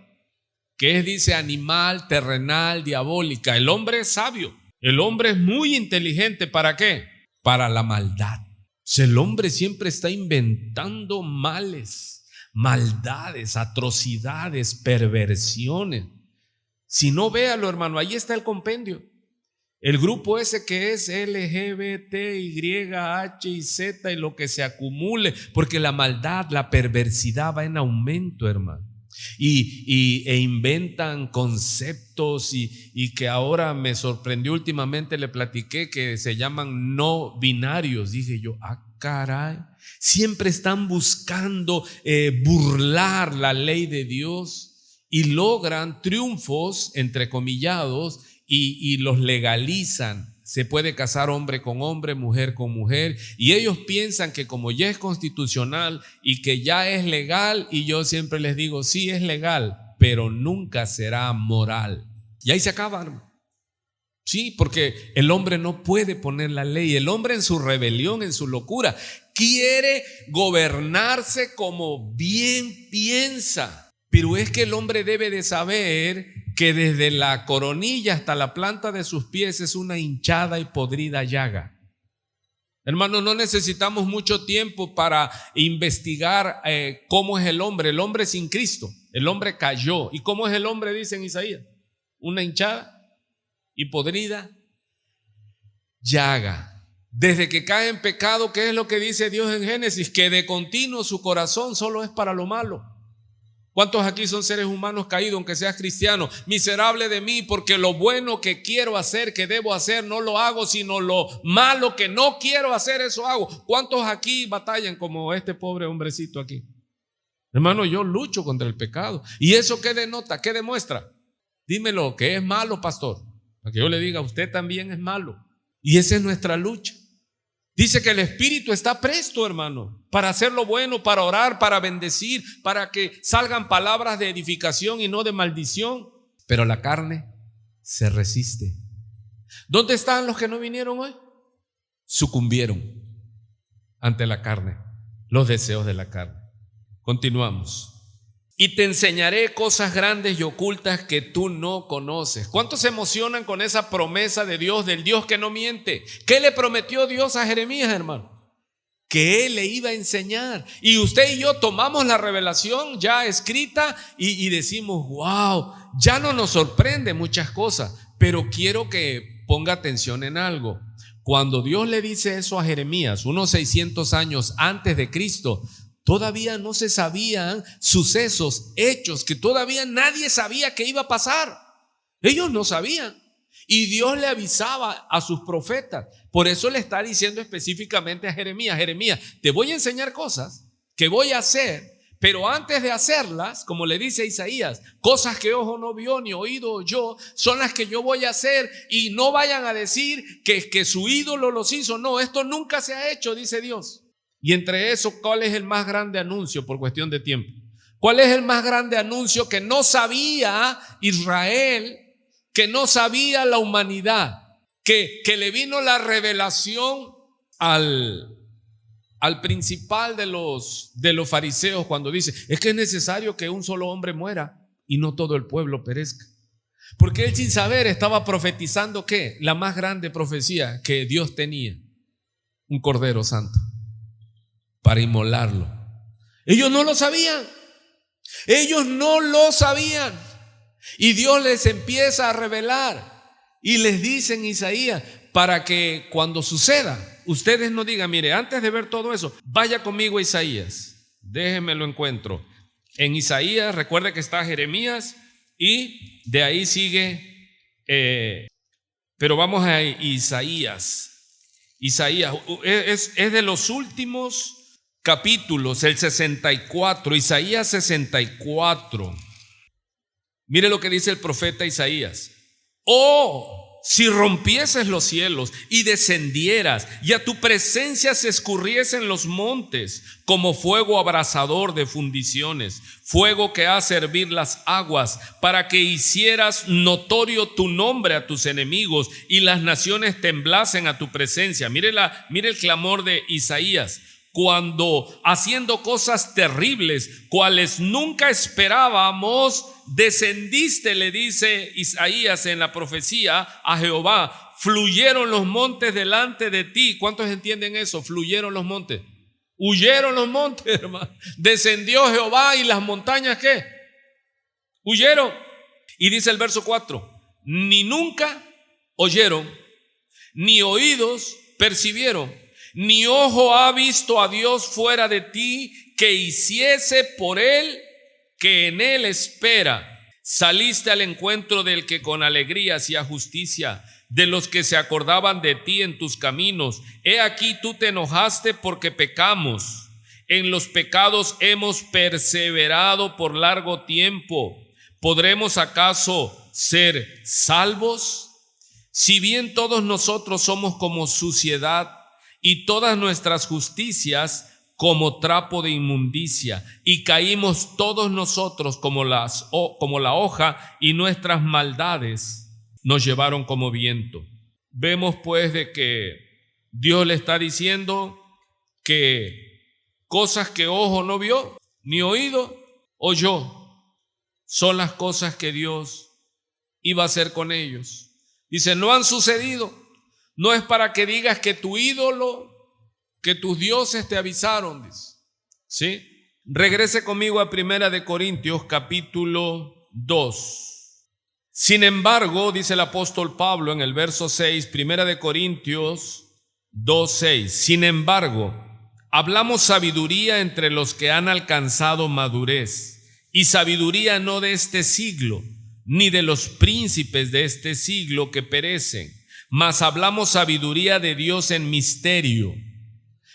que es, dice, animal, terrenal, diabólica. El hombre es sabio, el hombre es muy inteligente. ¿Para qué? Para la maldad. O sea, el hombre siempre está inventando males, maldades, atrocidades, perversiones. Si no, véalo, hermano, ahí está el compendio. El grupo ese que es LGBT, Y, H y Z y lo que se acumule, porque la maldad, la perversidad va en aumento, hermano. E inventan conceptos y que ahora me sorprendió últimamente, le platiqué que se llaman no binarios. Dije yo, caray, siempre están buscando burlar la ley de Dios y logran triunfos entrecomillados y los legalizan. Se puede casar hombre con hombre, mujer con mujer, y ellos piensan que como ya es constitucional y que ya es legal, y yo siempre les digo, sí es legal, pero nunca será moral. Y ahí se acaban. Sí, porque el hombre no puede poner la ley. El hombre en su rebelión, en su locura, quiere gobernarse como bien piensa. Pero es que el hombre debe de saber que desde la coronilla hasta la planta de sus pies es una hinchada y podrida llaga. Hermanos, no necesitamos mucho tiempo para investigar cómo es el hombre sin Cristo. El hombre cayó. ¿Y cómo es el hombre? Dice en Isaías. Una hinchada y podrida llaga. Desde que cae en pecado, ¿qué es lo que dice Dios en Génesis? Que de continuo su corazón solo es para lo malo. ¿Cuántos aquí son seres humanos caídos, aunque seas cristiano? Miserable de mí, porque lo bueno que quiero hacer, que debo hacer, no lo hago, sino lo malo que no quiero hacer, eso hago. ¿Cuántos aquí batallan como este pobre hombrecito aquí? Hermano, yo lucho contra el pecado. ¿Y eso qué denota? ¿Qué demuestra? Dímelo, que es malo, pastor. Para que yo le diga, usted también es malo. Y esa es nuestra lucha. Dice que el Espíritu está presto, hermano, para hacer lo bueno, para orar, para bendecir, para que salgan palabras de edificación y no de maldición. Pero la carne se resiste. ¿Dónde están los que no vinieron hoy? Sucumbieron ante la carne, los deseos de la carne. Continuamos. Y te enseñaré cosas grandes y ocultas que tú no conoces. ¿Cuántos se emocionan con esa promesa de Dios, del Dios que no miente? ¿Qué le prometió Dios a Jeremías, hermano? Que Él le iba a enseñar. Y usted y yo tomamos la revelación ya escrita y decimos, wow, ya no nos sorprende muchas cosas. Pero quiero que ponga atención en algo. Cuando Dios le dice eso a Jeremías, unos 600 años antes de Cristo, todavía no se sabían sucesos, hechos que todavía nadie sabía que iba a pasar. Ellos no sabían. Y Dios le avisaba a sus profetas. Por eso le está diciendo específicamente a Jeremías, Jeremías, te voy a enseñar cosas que voy a hacer, pero antes de hacerlas, como le dice Isaías, cosas que ojo no vio ni oído oyó, son las que yo voy a hacer, y no vayan a decir que su ídolo los hizo. No, esto nunca se ha hecho, dice Dios. Y entre eso, ¿cuál es el más grande anuncio por cuestión de tiempo? ¿Cuál es el más grande anuncio que no sabía Israel, que no sabía la humanidad? Que le vino la revelación al principal de los fariseos cuando dice, es que es necesario que un solo hombre muera y no todo el pueblo perezca. Porque él sin saber estaba profetizando ¿qué? La más grande profecía que Dios tenía, un cordero santo para inmolarlo. Ellos no lo sabían. Ellos no lo sabían. Y Dios les empieza a revelar y les dice en Isaías, para que cuando suceda, ustedes no digan, mire, antes de ver todo eso, vaya conmigo a Isaías. Déjenme lo encuentro. En Isaías, recuerde que está Jeremías y de ahí sigue, pero vamos a Isaías. Isaías es de los últimos capítulos, el 64, Isaías 64. Mire lo que dice el profeta Isaías. Oh, si rompieses los cielos y descendieras, y a tu presencia se escurriesen los montes, como fuego abrasador de fundiciones, fuego que hace hervir las aguas, para que hicieras notorio tu nombre a tus enemigos, y las naciones temblasen a tu presencia. Mire el clamor de Isaías. Cuando haciendo cosas terribles, cuales nunca esperábamos, descendiste, le dice Isaías en la profecía a Jehová, fluyeron los montes delante de ti. ¿Cuántos entienden eso? Fluyeron los montes, huyeron los montes, hermano. Descendió Jehová y las montañas ¿qué? Huyeron. Y dice el verso 4, ni nunca oyeron, ni oídos percibieron, ni ojo ha visto a Dios fuera de ti, que hiciese por él que en él espera. Saliste al encuentro del que con alegría hacía justicia, de los que se acordaban de ti en tus caminos. He aquí tú te enojaste porque pecamos. En los pecados hemos perseverado por largo tiempo. ¿Podremos acaso ser salvos? Si bien todos nosotros somos como suciedad, y todas nuestras justicias como trapo de inmundicia, y caímos todos nosotros como la hoja, y nuestras maldades nos llevaron como viento. Vemos pues de que Dios le está diciendo que cosas que ojo no vio, ni oído oyó, son las cosas que Dios iba a hacer con ellos. Dice, no han sucedido. No es para que digas que tu ídolo que tus dioses te avisaron, dice. ¿Sí? Regrese conmigo a 1 Corintios capítulo 2. Sin embargo, dice el apóstol Pablo en el verso 6, 1 Corintios 2:6. Sin embargo, hablamos sabiduría entre los que han alcanzado madurez, y sabiduría no de este siglo, ni de los príncipes de este siglo que perecen, mas hablamos sabiduría de Dios en misterio.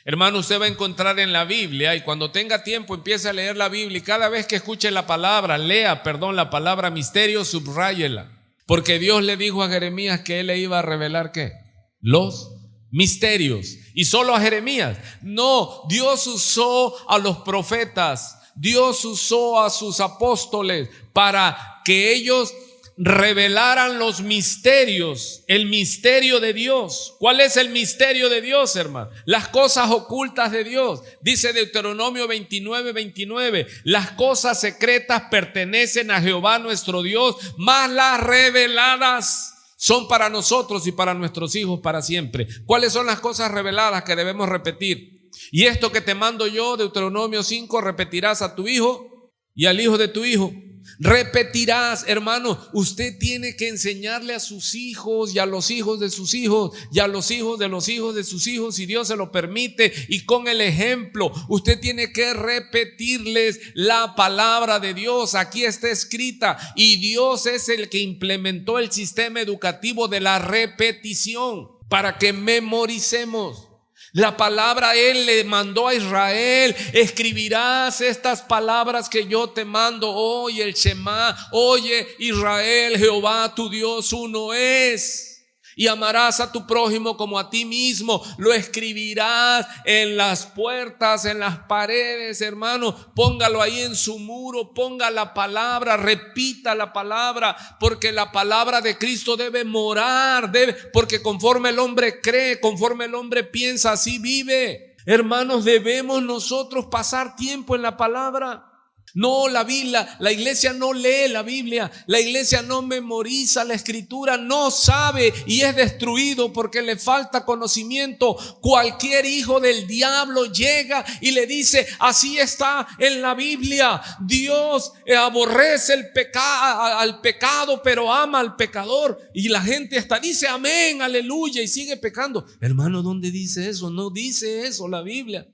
Hermano, usted va a encontrar en la Biblia, y cuando tenga tiempo empiece a leer la Biblia, y cada vez que escuche la palabra, la palabra misterio, subráyela, porque Dios le dijo a Jeremías que Él le iba a revelar ¿qué? Los misterios. Y solo a Jeremías. No, Dios usó a los profetas, Dios usó a sus apóstoles para que ellos revelaran los misterios, el misterio de Dios. ¿Cuál es el misterio de Dios, hermano? Las cosas ocultas de Dios. Dice Deuteronomio 29:29, las cosas secretas pertenecen a Jehová nuestro Dios, mas las reveladas son para nosotros y para nuestros hijos para siempre. ¿Cuáles son las cosas reveladas que debemos repetir? Y esto que te mando yo, Deuteronomio 5, repetirás a tu hijo y al hijo de tu hijo. Repetirás, hermano, usted tiene que enseñarle a sus hijos y a los hijos de sus hijos y a los hijos de los hijos de sus hijos, si Dios se lo permite, y con el ejemplo. Usted tiene que repetirles la palabra de Dios. Aquí está escrita, y Dios es el que implementó el sistema educativo de la repetición para que memoricemos. La palabra Él le mandó a Israel: escribirás estas palabras que yo te mando. Oye el Shema, oye Israel, Jehová tu Dios uno es. Y amarás a tu prójimo como a ti mismo. Lo escribirás en las puertas, en las paredes, hermano. Póngalo ahí en su muro. Ponga la palabra, repita la palabra, porque la palabra de Cristo debe morar, porque conforme el hombre cree, conforme el hombre piensa, así vive. Hermanos, debemos nosotros pasar tiempo en la palabra. No, la iglesia no lee la Biblia, la iglesia no memoriza la escritura, no sabe y es destruido porque le falta conocimiento. Cualquier hijo del diablo llega y le dice: así está en la Biblia, Dios aborrece al pecado pero ama al pecador, y la gente hasta dice amén, aleluya, y sigue pecando. Hermano, ¿dónde dice eso? No dice eso la Biblia.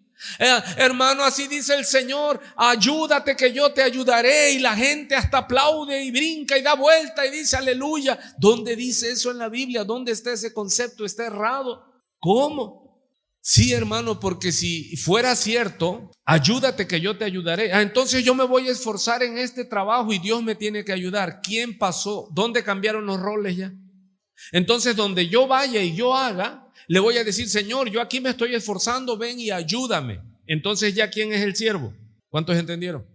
Hermano, así dice el Señor: ayúdate que yo te ayudaré, y la gente hasta aplaude y brinca y da vuelta y dice aleluya. ¿Dónde dice eso en la Biblia? ¿Dónde está ese concepto? Está errado. ¿Cómo? Sí, hermano, porque si fuera cierto, ayúdate que yo te ayudaré, entonces yo me voy a esforzar en este trabajo y Dios me tiene que ayudar. ¿Quién pasó? ¿Dónde cambiaron los roles ya? Entonces, donde yo vaya y yo haga, le voy a decir: Señor, yo aquí me estoy esforzando, ven y ayúdame. Entonces, ¿ya quién es el siervo? ¿Cuántos entendieron?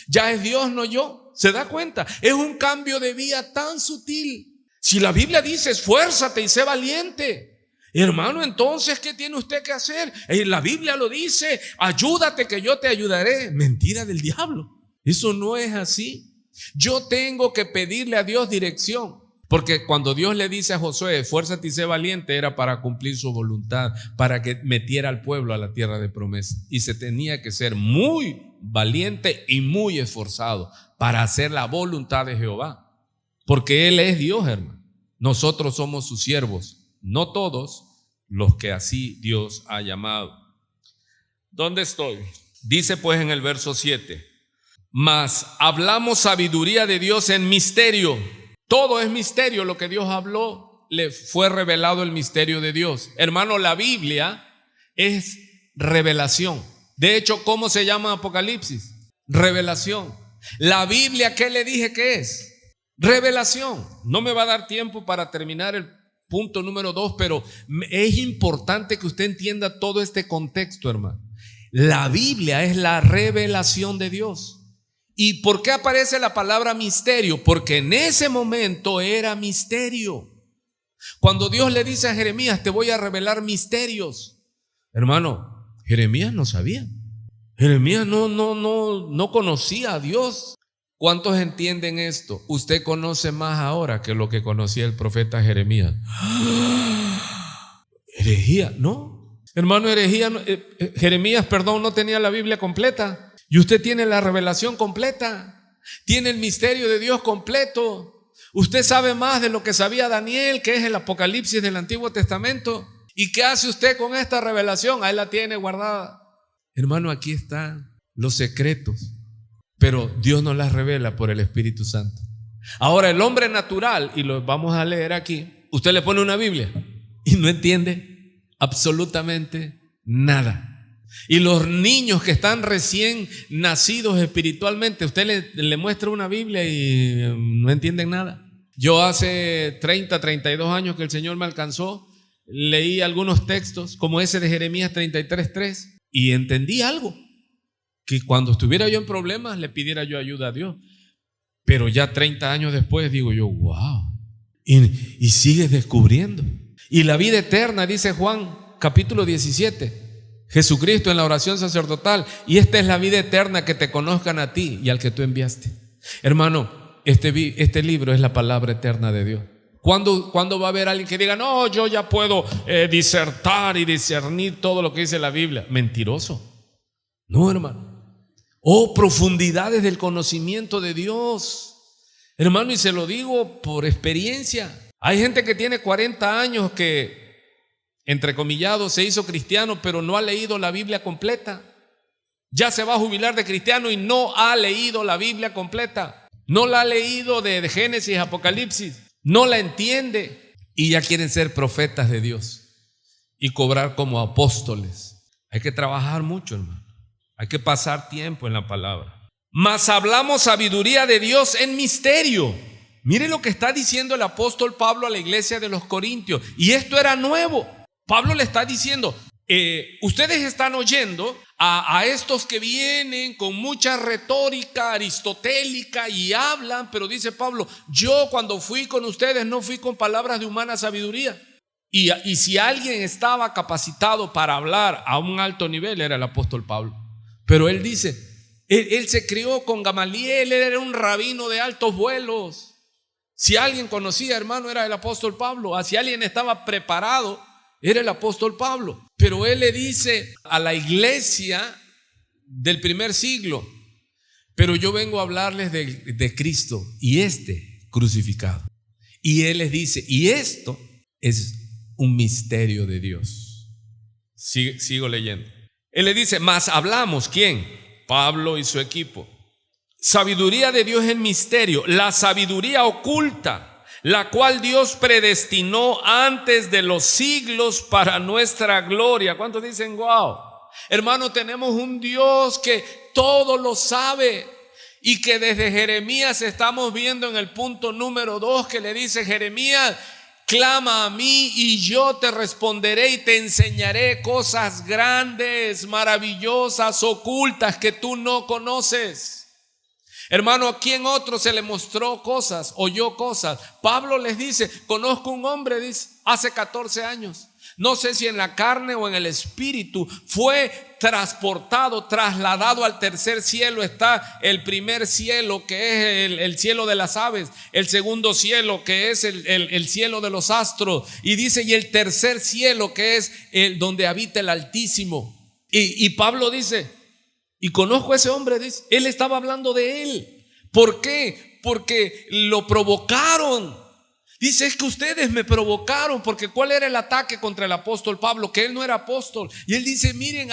Ya es Dios, no yo. ¿Se da cuenta? Es un cambio de vía tan sutil. Si la Biblia dice: esfuérzate y sé valiente, hermano, entonces ¿qué tiene usted que hacer? La Biblia lo dice: ayúdate que yo te ayudaré. Mentira del diablo. Eso no es así. Yo tengo que pedirle a Dios dirección. Porque cuando Dios le dice a Josué: esfuérzate y sé valiente, era para cumplir su voluntad, para que metiera al pueblo a la tierra de promesa. Y se tenía que ser muy valiente y muy esforzado para hacer la voluntad de Jehová. Porque Él es Dios, hermano. Nosotros somos sus siervos, no todos los que así Dios ha llamado. ¿Dónde estoy? Dice pues en el verso 7: mas hablamos sabiduría de Dios en misterio. Todo es misterio. Lo que Dios habló, le fue revelado el misterio de Dios. Hermano, la Biblia es revelación. De hecho, ¿cómo se llama Apocalipsis? Revelación. La Biblia, ¿qué le dije que es? Revelación. No me va a dar tiempo para terminar el punto número 2, pero es importante que usted entienda todo este contexto, hermano. La Biblia es la revelación de Dios. ¿Y por qué aparece la palabra misterio? Porque en ese momento era misterio. Cuando Dios le dice a Jeremías: te voy a revelar misterios, hermano, Jeremías no sabía. Jeremías no conocía a Dios. ¿Cuántos entienden esto? Usted conoce más ahora que lo que conocía el profeta Jeremías. Herejía, ¿no? Hermano, Jeremías, no tenía la Biblia completa. Y usted tiene la revelación completa. Tiene el misterio de Dios completo. Usted sabe más de lo que sabía Daniel, que es el Apocalipsis del Antiguo Testamento. ¿Y qué hace usted con esta revelación? Ahí la tiene guardada. Hermano, aquí están los secretos, pero Dios nos las revela por el Espíritu Santo. Ahora, el hombre natural, y lo vamos a leer aquí, usted le pone una Biblia y no entiende absolutamente nada. Y los niños que están recién nacidos espiritualmente, usted le muestra una Biblia y no entienden nada. Yo hace 32 años que el Señor me alcanzó, leí algunos textos como ese de Jeremías 33:3 y entendí algo, que cuando estuviera yo en problemas le pidiera yo ayuda a Dios. Pero ya 30 años después digo yo, wow, y sigues descubriendo. Y la vida eterna, dice Juan capítulo 17, Jesucristo en la oración sacerdotal, y esta es la vida eterna, que te conozcan a ti y al que tú enviaste. Hermano, este libro es la palabra eterna de Dios. ¿Cuándo va a haber alguien que diga, no, yo ya puedo disertar y discernir todo lo que dice la Biblia? Mentiroso. No, hermano. Oh, profundidades del conocimiento de Dios. Hermano, y se lo digo por experiencia. Hay gente que tiene 40 años que, entrecomillado, se hizo cristiano, pero no ha leído la Biblia completa. Ya se va a jubilar de cristiano y no ha leído la Biblia completa. No la ha leído de Génesis, Apocalipsis. No la entiende y ya quieren ser profetas de Dios y cobrar como apóstoles. Hay que trabajar mucho, hermano. Hay que pasar tiempo en la palabra. Mas hablamos sabiduría de Dios en misterio. Mire lo que está diciendo el apóstol Pablo a la iglesia de los Corintios. Y esto era nuevo. Pablo le está diciendo, ustedes están oyendo a estos que vienen con mucha retórica aristotélica y hablan, pero dice Pablo, yo cuando fui con ustedes no fui con palabras de humana sabiduría. Y si alguien estaba capacitado para hablar a un alto nivel era el apóstol Pablo. Pero él dice, él se crió con Gamaliel, él era un rabino de altos vuelos. Si alguien conocía, hermano, era el apóstol Pablo. Si alguien estaba preparado, era el apóstol Pablo. Pero él le dice a la iglesia del primer siglo, pero yo vengo a hablarles de Cristo y crucificado. Y él les dice, y esto es un misterio de Dios. Sigo leyendo. Él le dice, mas hablamos, ¿quién? Pablo y su equipo. Sabiduría de Dios en misterio, la sabiduría oculta, la cual Dios predestinó antes de los siglos para nuestra gloria. ¿Cuántos dicen wow? Hermano, tenemos un Dios que todo lo sabe y que desde Jeremías estamos viendo en el punto número 2 que le dice Jeremías, clama a mí y yo te responderé y te enseñaré cosas grandes, maravillosas, ocultas que tú no conoces. Hermano, ¿a quién otro se le mostró cosas, oyó cosas? Pablo les dice, conozco un hombre, dice, hace 14 años. No sé si en la carne o en el espíritu fue transportado, trasladado al tercer cielo. Está el primer cielo, que es el cielo de las aves, el segundo cielo, que es el cielo de los astros, y dice, y el tercer cielo, que es el donde habita el Altísimo. Y Pablo dice, y conozco a ese hombre, dice, él estaba hablando de él. ¿Por qué? Porque lo provocaron. Dice, es que ustedes me provocaron, porque ¿cuál era el ataque contra el apóstol Pablo? Que él no era apóstol. Y él dice, miren,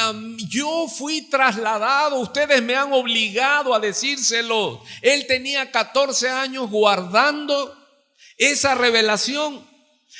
yo fui trasladado, ustedes me han obligado a decírselo. Él tenía 14 años guardando esa revelación.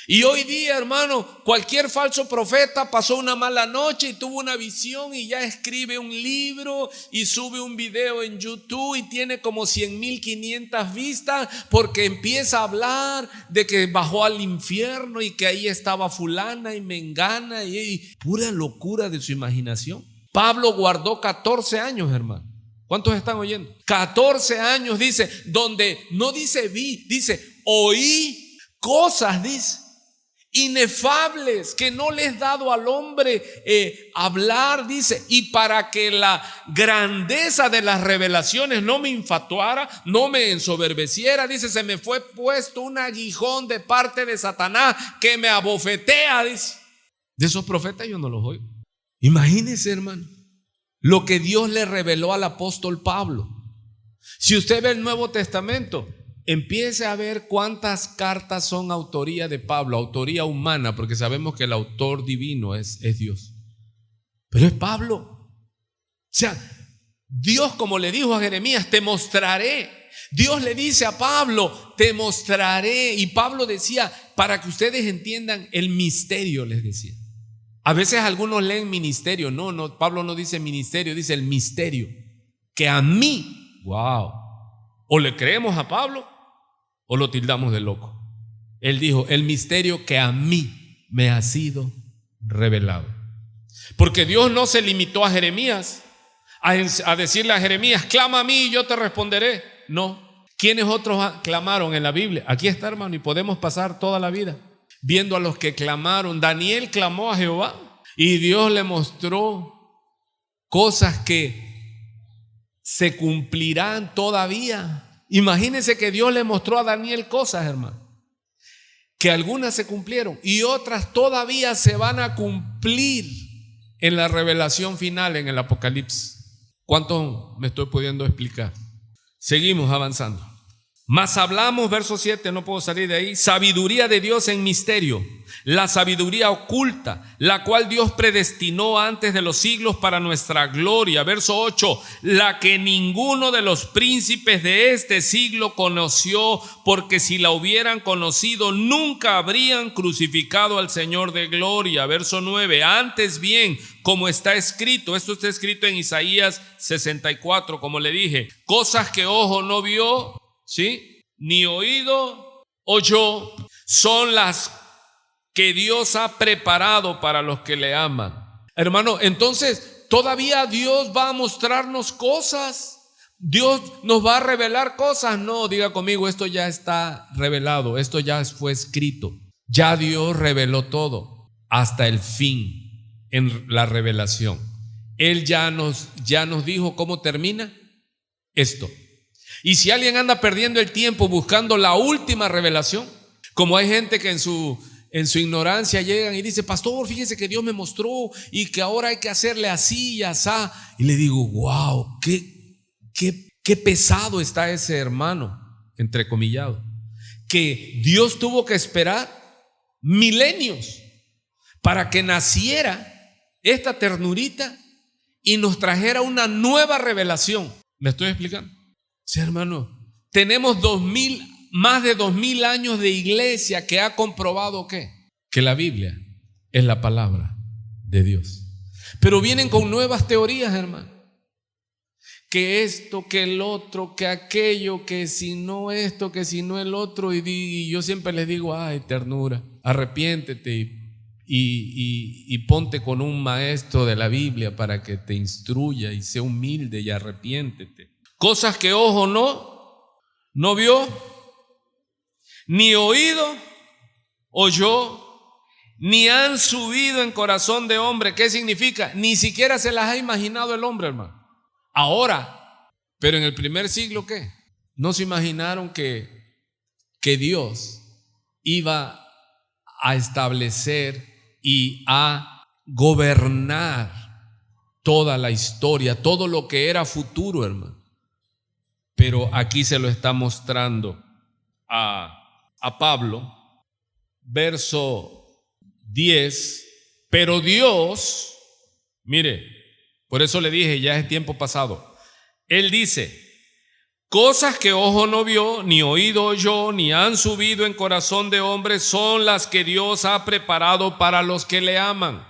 Y hoy día, hermano, cualquier falso profeta pasó una mala noche y tuvo una visión y ya escribe un libro y sube un video en YouTube y tiene como 100,500 vistas porque empieza a hablar de que bajó al infierno y que ahí estaba fulana y mengana y pura locura de su imaginación. Pablo guardó 14 años, hermano. ¿Cuántos están oyendo? 14 años, dice, donde no dice vi, dice oí cosas, dice, inefables que no les he dado al hombre hablar, dice, y para que la grandeza de las revelaciones no me infatuara, no me ensoberbeciera, dice, se me fue puesto un aguijón de parte de Satanás que me abofetea, dice. De esos profetas yo no los oigo. Imagínese, hermano, lo que Dios le reveló al apóstol Pablo. Si usted ve el Nuevo Testamento, empiece a ver cuántas cartas son autoría de Pablo, autoría humana, porque sabemos que el autor divino es Dios. Pero es Pablo. O sea, Dios, como le dijo a Jeremías, te mostraré. Dios le dice a Pablo, te mostraré. Y Pablo decía, para que ustedes entiendan el misterio, les decía. A veces algunos leen ministerio. No, Pablo no dice ministerio, dice el misterio. Que a mí, wow, o le creemos a Pablo o lo tildamos de loco. Él dijo, el misterio que a mí me ha sido revelado. Porque Dios no se limitó a Jeremías a decirle a Jeremías, clama a mí y yo te responderé. No. ¿Quiénes otros clamaron en la Biblia? Aquí está, hermano, y podemos pasar toda la vida viendo a los que clamaron. Daniel clamó a Jehová y Dios le mostró cosas que se cumplirán todavía. Imagínense que Dios le mostró a Daniel cosas, hermano, que algunas se cumplieron y otras todavía se van a cumplir en la revelación final, en el Apocalipsis. ¿Cuánto me estoy pudiendo explicar? Seguimos avanzando. Mas hablamos, verso 7, no puedo salir de ahí, sabiduría de Dios en misterio, la sabiduría oculta, la cual Dios predestinó antes de los siglos para nuestra gloria. Verso 8, la que ninguno de los príncipes de este siglo conoció, porque si la hubieran conocido, nunca habrían crucificado al Señor de gloria. Verso 9, antes bien, como está escrito, esto está escrito en Isaías 64, como le dije, cosas que ojo no vio, ¿sí? Ni oído oyó, son las que Dios ha preparado para los que le aman. Hermano, entonces todavía Dios va a mostrarnos cosas. Dios nos va a revelar cosas. No, diga conmigo, esto ya está revelado, esto ya fue escrito. Ya Dios reveló todo hasta el fin en la revelación. Él ya nos dijo cómo termina esto. Y si alguien anda perdiendo el tiempo buscando la última revelación, como hay gente que en su ignorancia llegan y dice, pastor, fíjese que Dios me mostró y que ahora hay que hacerle así y asá. Y le digo, wow, qué pesado está ese hermano, entrecomillado, que Dios tuvo que esperar milenios para que naciera esta ternurita y nos trajera una nueva revelación. ¿Me estoy explicando? Sí, hermano, tenemos más de 2000 años de iglesia que ha comprobado que la Biblia es la palabra de Dios. Pero vienen con nuevas teorías, hermano. Que esto, que el otro, que aquello, que si no esto, que si no el otro. Y yo siempre les digo, ay, ternura, arrepiéntete y ponte con un maestro de la Biblia para que te instruya y sea humilde y arrepiéntete. Cosas que ojo no vio, ni oído oyó, ni han subido en corazón de hombre. ¿Qué significa? Ni siquiera se las ha imaginado el hombre, hermano. Ahora, pero en el primer siglo, ¿qué? No se imaginaron que Dios iba a establecer y a gobernar toda la historia, todo lo que era futuro, hermano. Pero aquí se lo está mostrando a Pablo, verso 10. Pero Dios, mire, por eso le dije, ya es tiempo pasado. Él dice, cosas que ojo no vio, ni oído oyó, ni han subido en corazón de hombre, son las que Dios ha preparado para los que le aman.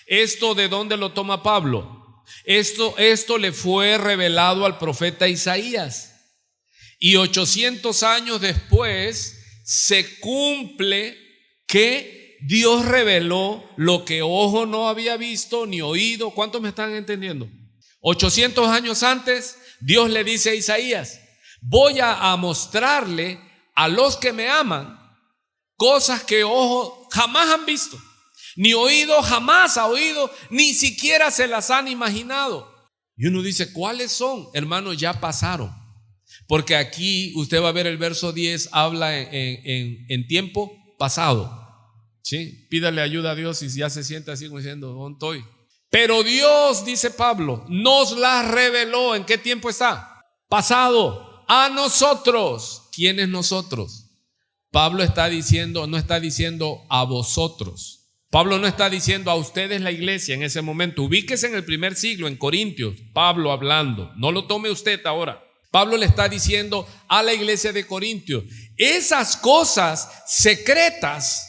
¿Esto de dónde lo toma Pablo? Esto le fue revelado al profeta Isaías. Y 800 años después se cumple que Dios reveló lo que ojo no había visto ni oído. ¿Cuántos me están entendiendo? 800 años antes, Dios le dice a Isaías, voy a mostrarle a los que me aman cosas que ojo jamás han visto, ni oído jamás ha oído, ni siquiera se las han imaginado. Y uno dice, ¿cuáles son? Hermanos, ya pasaron. Porque aquí usted va a ver el verso 10, habla en tiempo pasado. ¿Sí? Pídale ayuda a Dios y ya se siente así como diciendo, ¿dónde estoy? Pero Dios, dice Pablo, nos las reveló. ¿En qué tiempo está? Pasado. A nosotros. ¿Quiénes nosotros? Pablo está diciendo, no está diciendo a vosotros. Pablo no está diciendo a ustedes, la iglesia, en ese momento. Ubíquese en el primer siglo, en Corintios, Pablo hablando. No lo tome usted ahora. Pablo le está diciendo a la iglesia de Corintios, esas cosas secretas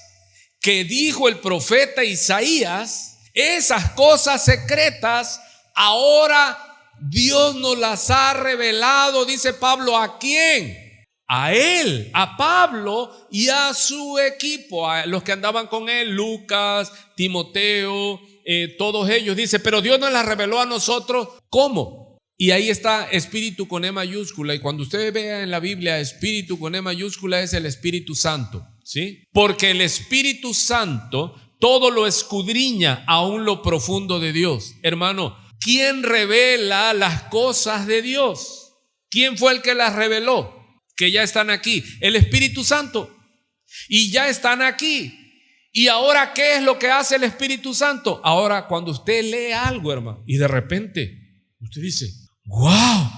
que dijo el profeta Isaías, esas cosas secretas, ahora Dios nos las ha revelado, dice Pablo. ¿A quién? A él, a Pablo y a su equipo, a los que andaban con él, Lucas, Timoteo, todos ellos. Dice, pero Dios nos las reveló a nosotros. ¿Cómo? Y ahí está espíritu con E mayúscula. Y cuando usted vea en la Biblia espíritu con E mayúscula, es el Espíritu Santo, ¿sí? Porque el Espíritu Santo todo lo escudriña, aún lo profundo de Dios. Hermano, ¿quién revela las cosas de Dios? ¿Quién fue el que las reveló? Que ya están aquí. El Espíritu Santo. Y ya están aquí. ¿Y ahora qué es lo que hace el Espíritu Santo? Ahora cuando usted lee algo, hermano, y de repente usted dice, ¡wow!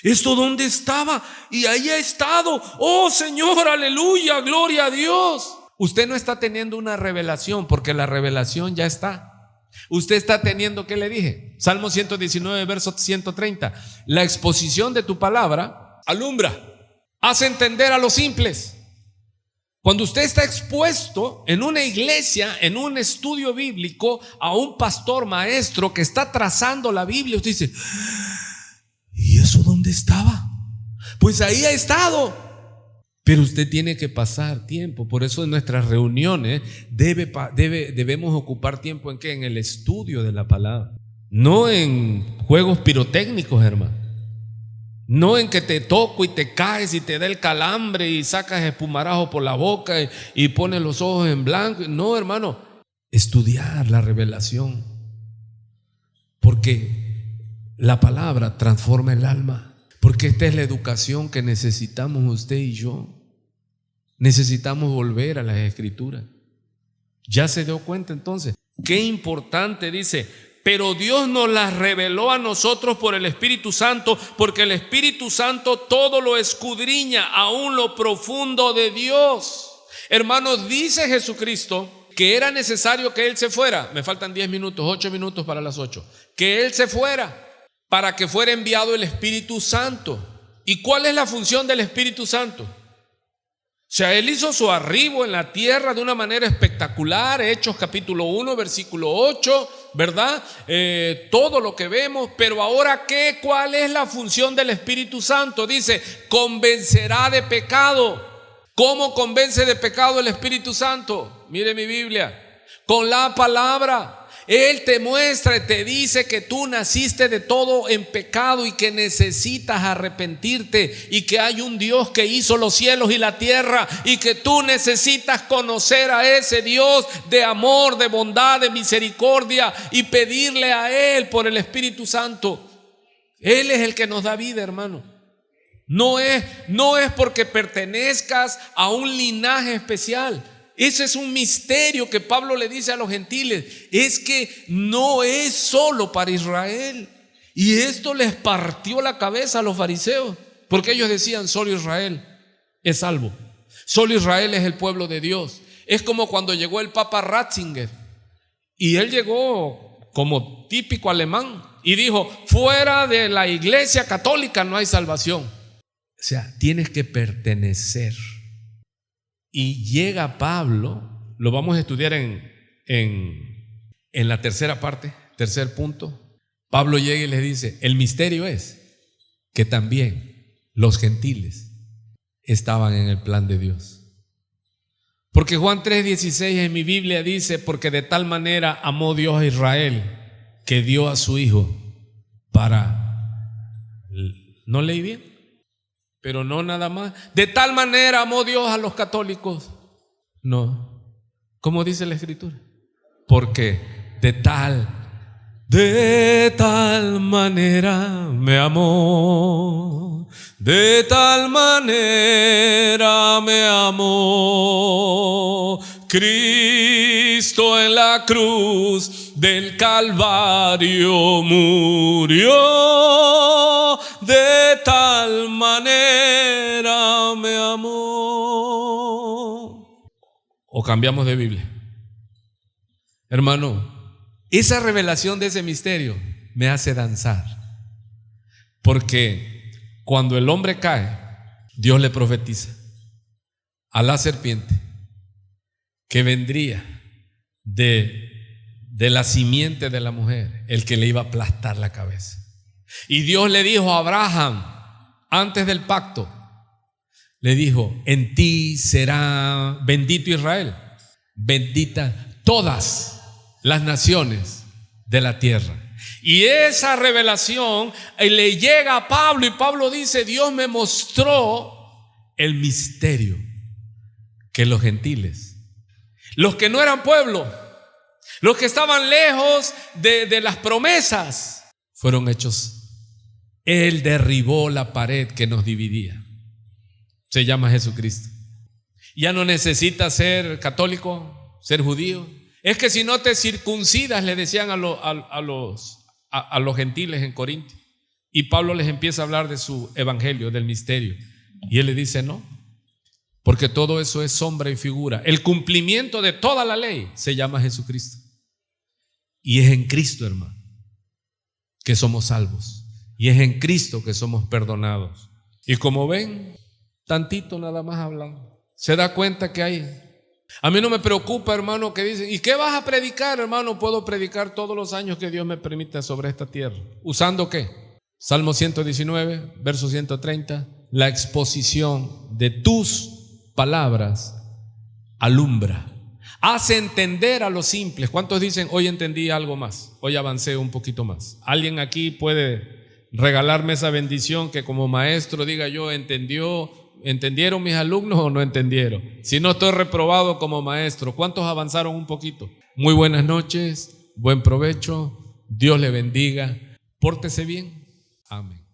¿Esto dónde estaba? Y ahí ha estado. ¡Oh Señor, aleluya, gloria a Dios! Usted no está teniendo una revelación, porque la revelación ya está. Usted está teniendo, ¿qué le dije? Salmo 119, verso 130. La exposición de tu palabra alumbra, hace entender a los simples. Cuando usted está expuesto en una iglesia, en un estudio bíblico, a un pastor maestro que está trazando la Biblia, usted dice, ¿y eso dónde estaba? Pues ahí ha estado. Pero usted tiene que pasar tiempo. Por eso en nuestras reuniones debemos ocupar tiempo ¿en qué? En el estudio de la palabra. No en juegos pirotécnicos, hermano. No en que te toco y te caes y te da el calambre y sacas espumarajo por la boca y pones los ojos en blanco. No, hermano, estudiar la revelación. Porque la palabra transforma el alma. Porque esta es la educación que necesitamos usted y yo. Necesitamos volver a las Escrituras. ¿Ya se dio cuenta entonces? Qué importante, dice, pero Dios nos las reveló a nosotros por el Espíritu Santo, porque el Espíritu Santo todo lo escudriña, aún lo profundo de Dios. Hermanos, dice Jesucristo que era necesario que Él se fuera. Me faltan 10 minutos, 8 minutos para las 8. Que Él se fuera para que fuera enviado el Espíritu Santo. ¿Y cuál es la función del Espíritu Santo? O sea, Él hizo su arribo en la tierra de una manera espectacular. Hechos capítulo 1, versículo 8, ¿verdad? Todo lo que vemos. Pero ahora, ¿qué? ¿Cuál es la función del Espíritu Santo? Dice, convencerá de pecado. ¿Cómo convence de pecado el Espíritu Santo? Mire mi Biblia. Con la palabra. Él te muestra y te dice que tú naciste de todo en pecado y que necesitas arrepentirte y que hay un Dios que hizo los cielos y la tierra y que tú necesitas conocer a ese Dios de amor, de bondad, de misericordia y pedirle a Él por el Espíritu Santo. Él es el que nos da vida, hermano. No es porque pertenezcas a un linaje especial. Ese es un misterio que Pablo le dice a los gentiles. Es que no es solo para Israel. Y esto les partió la cabeza a los fariseos, porque ellos decían, solo Israel es salvo. Solo Israel es el pueblo de Dios. Es como cuando llegó el Papa Ratzinger. Y él llegó como típico alemán y dijo, fuera de la iglesia católica no hay salvación. O sea, tienes que pertenecer. Y llega Pablo, lo vamos a estudiar en la tercera parte, tercer punto. Pablo llega y les dice, el misterio es que también los gentiles estaban en el plan de Dios. Porque Juan 3:16 en mi Biblia dice, porque de tal manera amó Dios a Israel, que dio a su Hijo para... ¿No leí bien? Pero no nada más. De tal manera amó Dios a los católicos. No. ¿Cómo dice la Escritura? Porque de tal manera me amó. De tal manera me amó Cristo Cristo en la cruz del Calvario murió, de tal manera me amó. O cambiamos de Biblia. Hermano, esa revelación de ese misterio me hace danzar, porque cuando el hombre cae, Dios le profetiza a la serpiente que vendría de la simiente de la mujer, el que le iba a aplastar la cabeza. Y Dios le dijo a Abraham, antes del pacto, le dijo: en ti será bendito Israel, bendita todas las naciones de la tierra. Y esa revelación le llega a Pablo, y Pablo dice: Dios me mostró el misterio que los gentiles, los que no eran pueblo, los que estaban lejos de las promesas, fueron hechos. Él derribó la pared que nos dividía. Se llama Jesucristo. Ya no necesitas ser católico, ser judío. Es que si no te circuncidas, le decían a los gentiles en Corinto. Y Pablo les empieza a hablar de su evangelio, del misterio. Y él le dice: no, porque todo eso es sombra y figura. El cumplimiento de toda la ley se llama Jesucristo. Y es en Cristo, hermano, que somos salvos. Y es en Cristo que somos perdonados. Y como ven, tantito nada más hablando, se da cuenta que hay. A mí no me preocupa, hermano, que dicen: ¿y qué vas a predicar, hermano? Puedo predicar todos los años que Dios me permita sobre esta tierra. ¿Usando qué? Salmo 119, verso 130. La exposición de tus palabras alumbra, hace entender a los simples. ¿Cuántos dicen: hoy entendí algo más, hoy avancé un poquito más? ¿Alguien aquí puede regalarme esa bendición que como maestro diga yo: ¿entendieron mis alumnos o no entendieron? Si no estoy reprobado como maestro, ¿cuántos avanzaron un poquito? Muy buenas noches, buen provecho, Dios le bendiga, pórtese bien. Amén.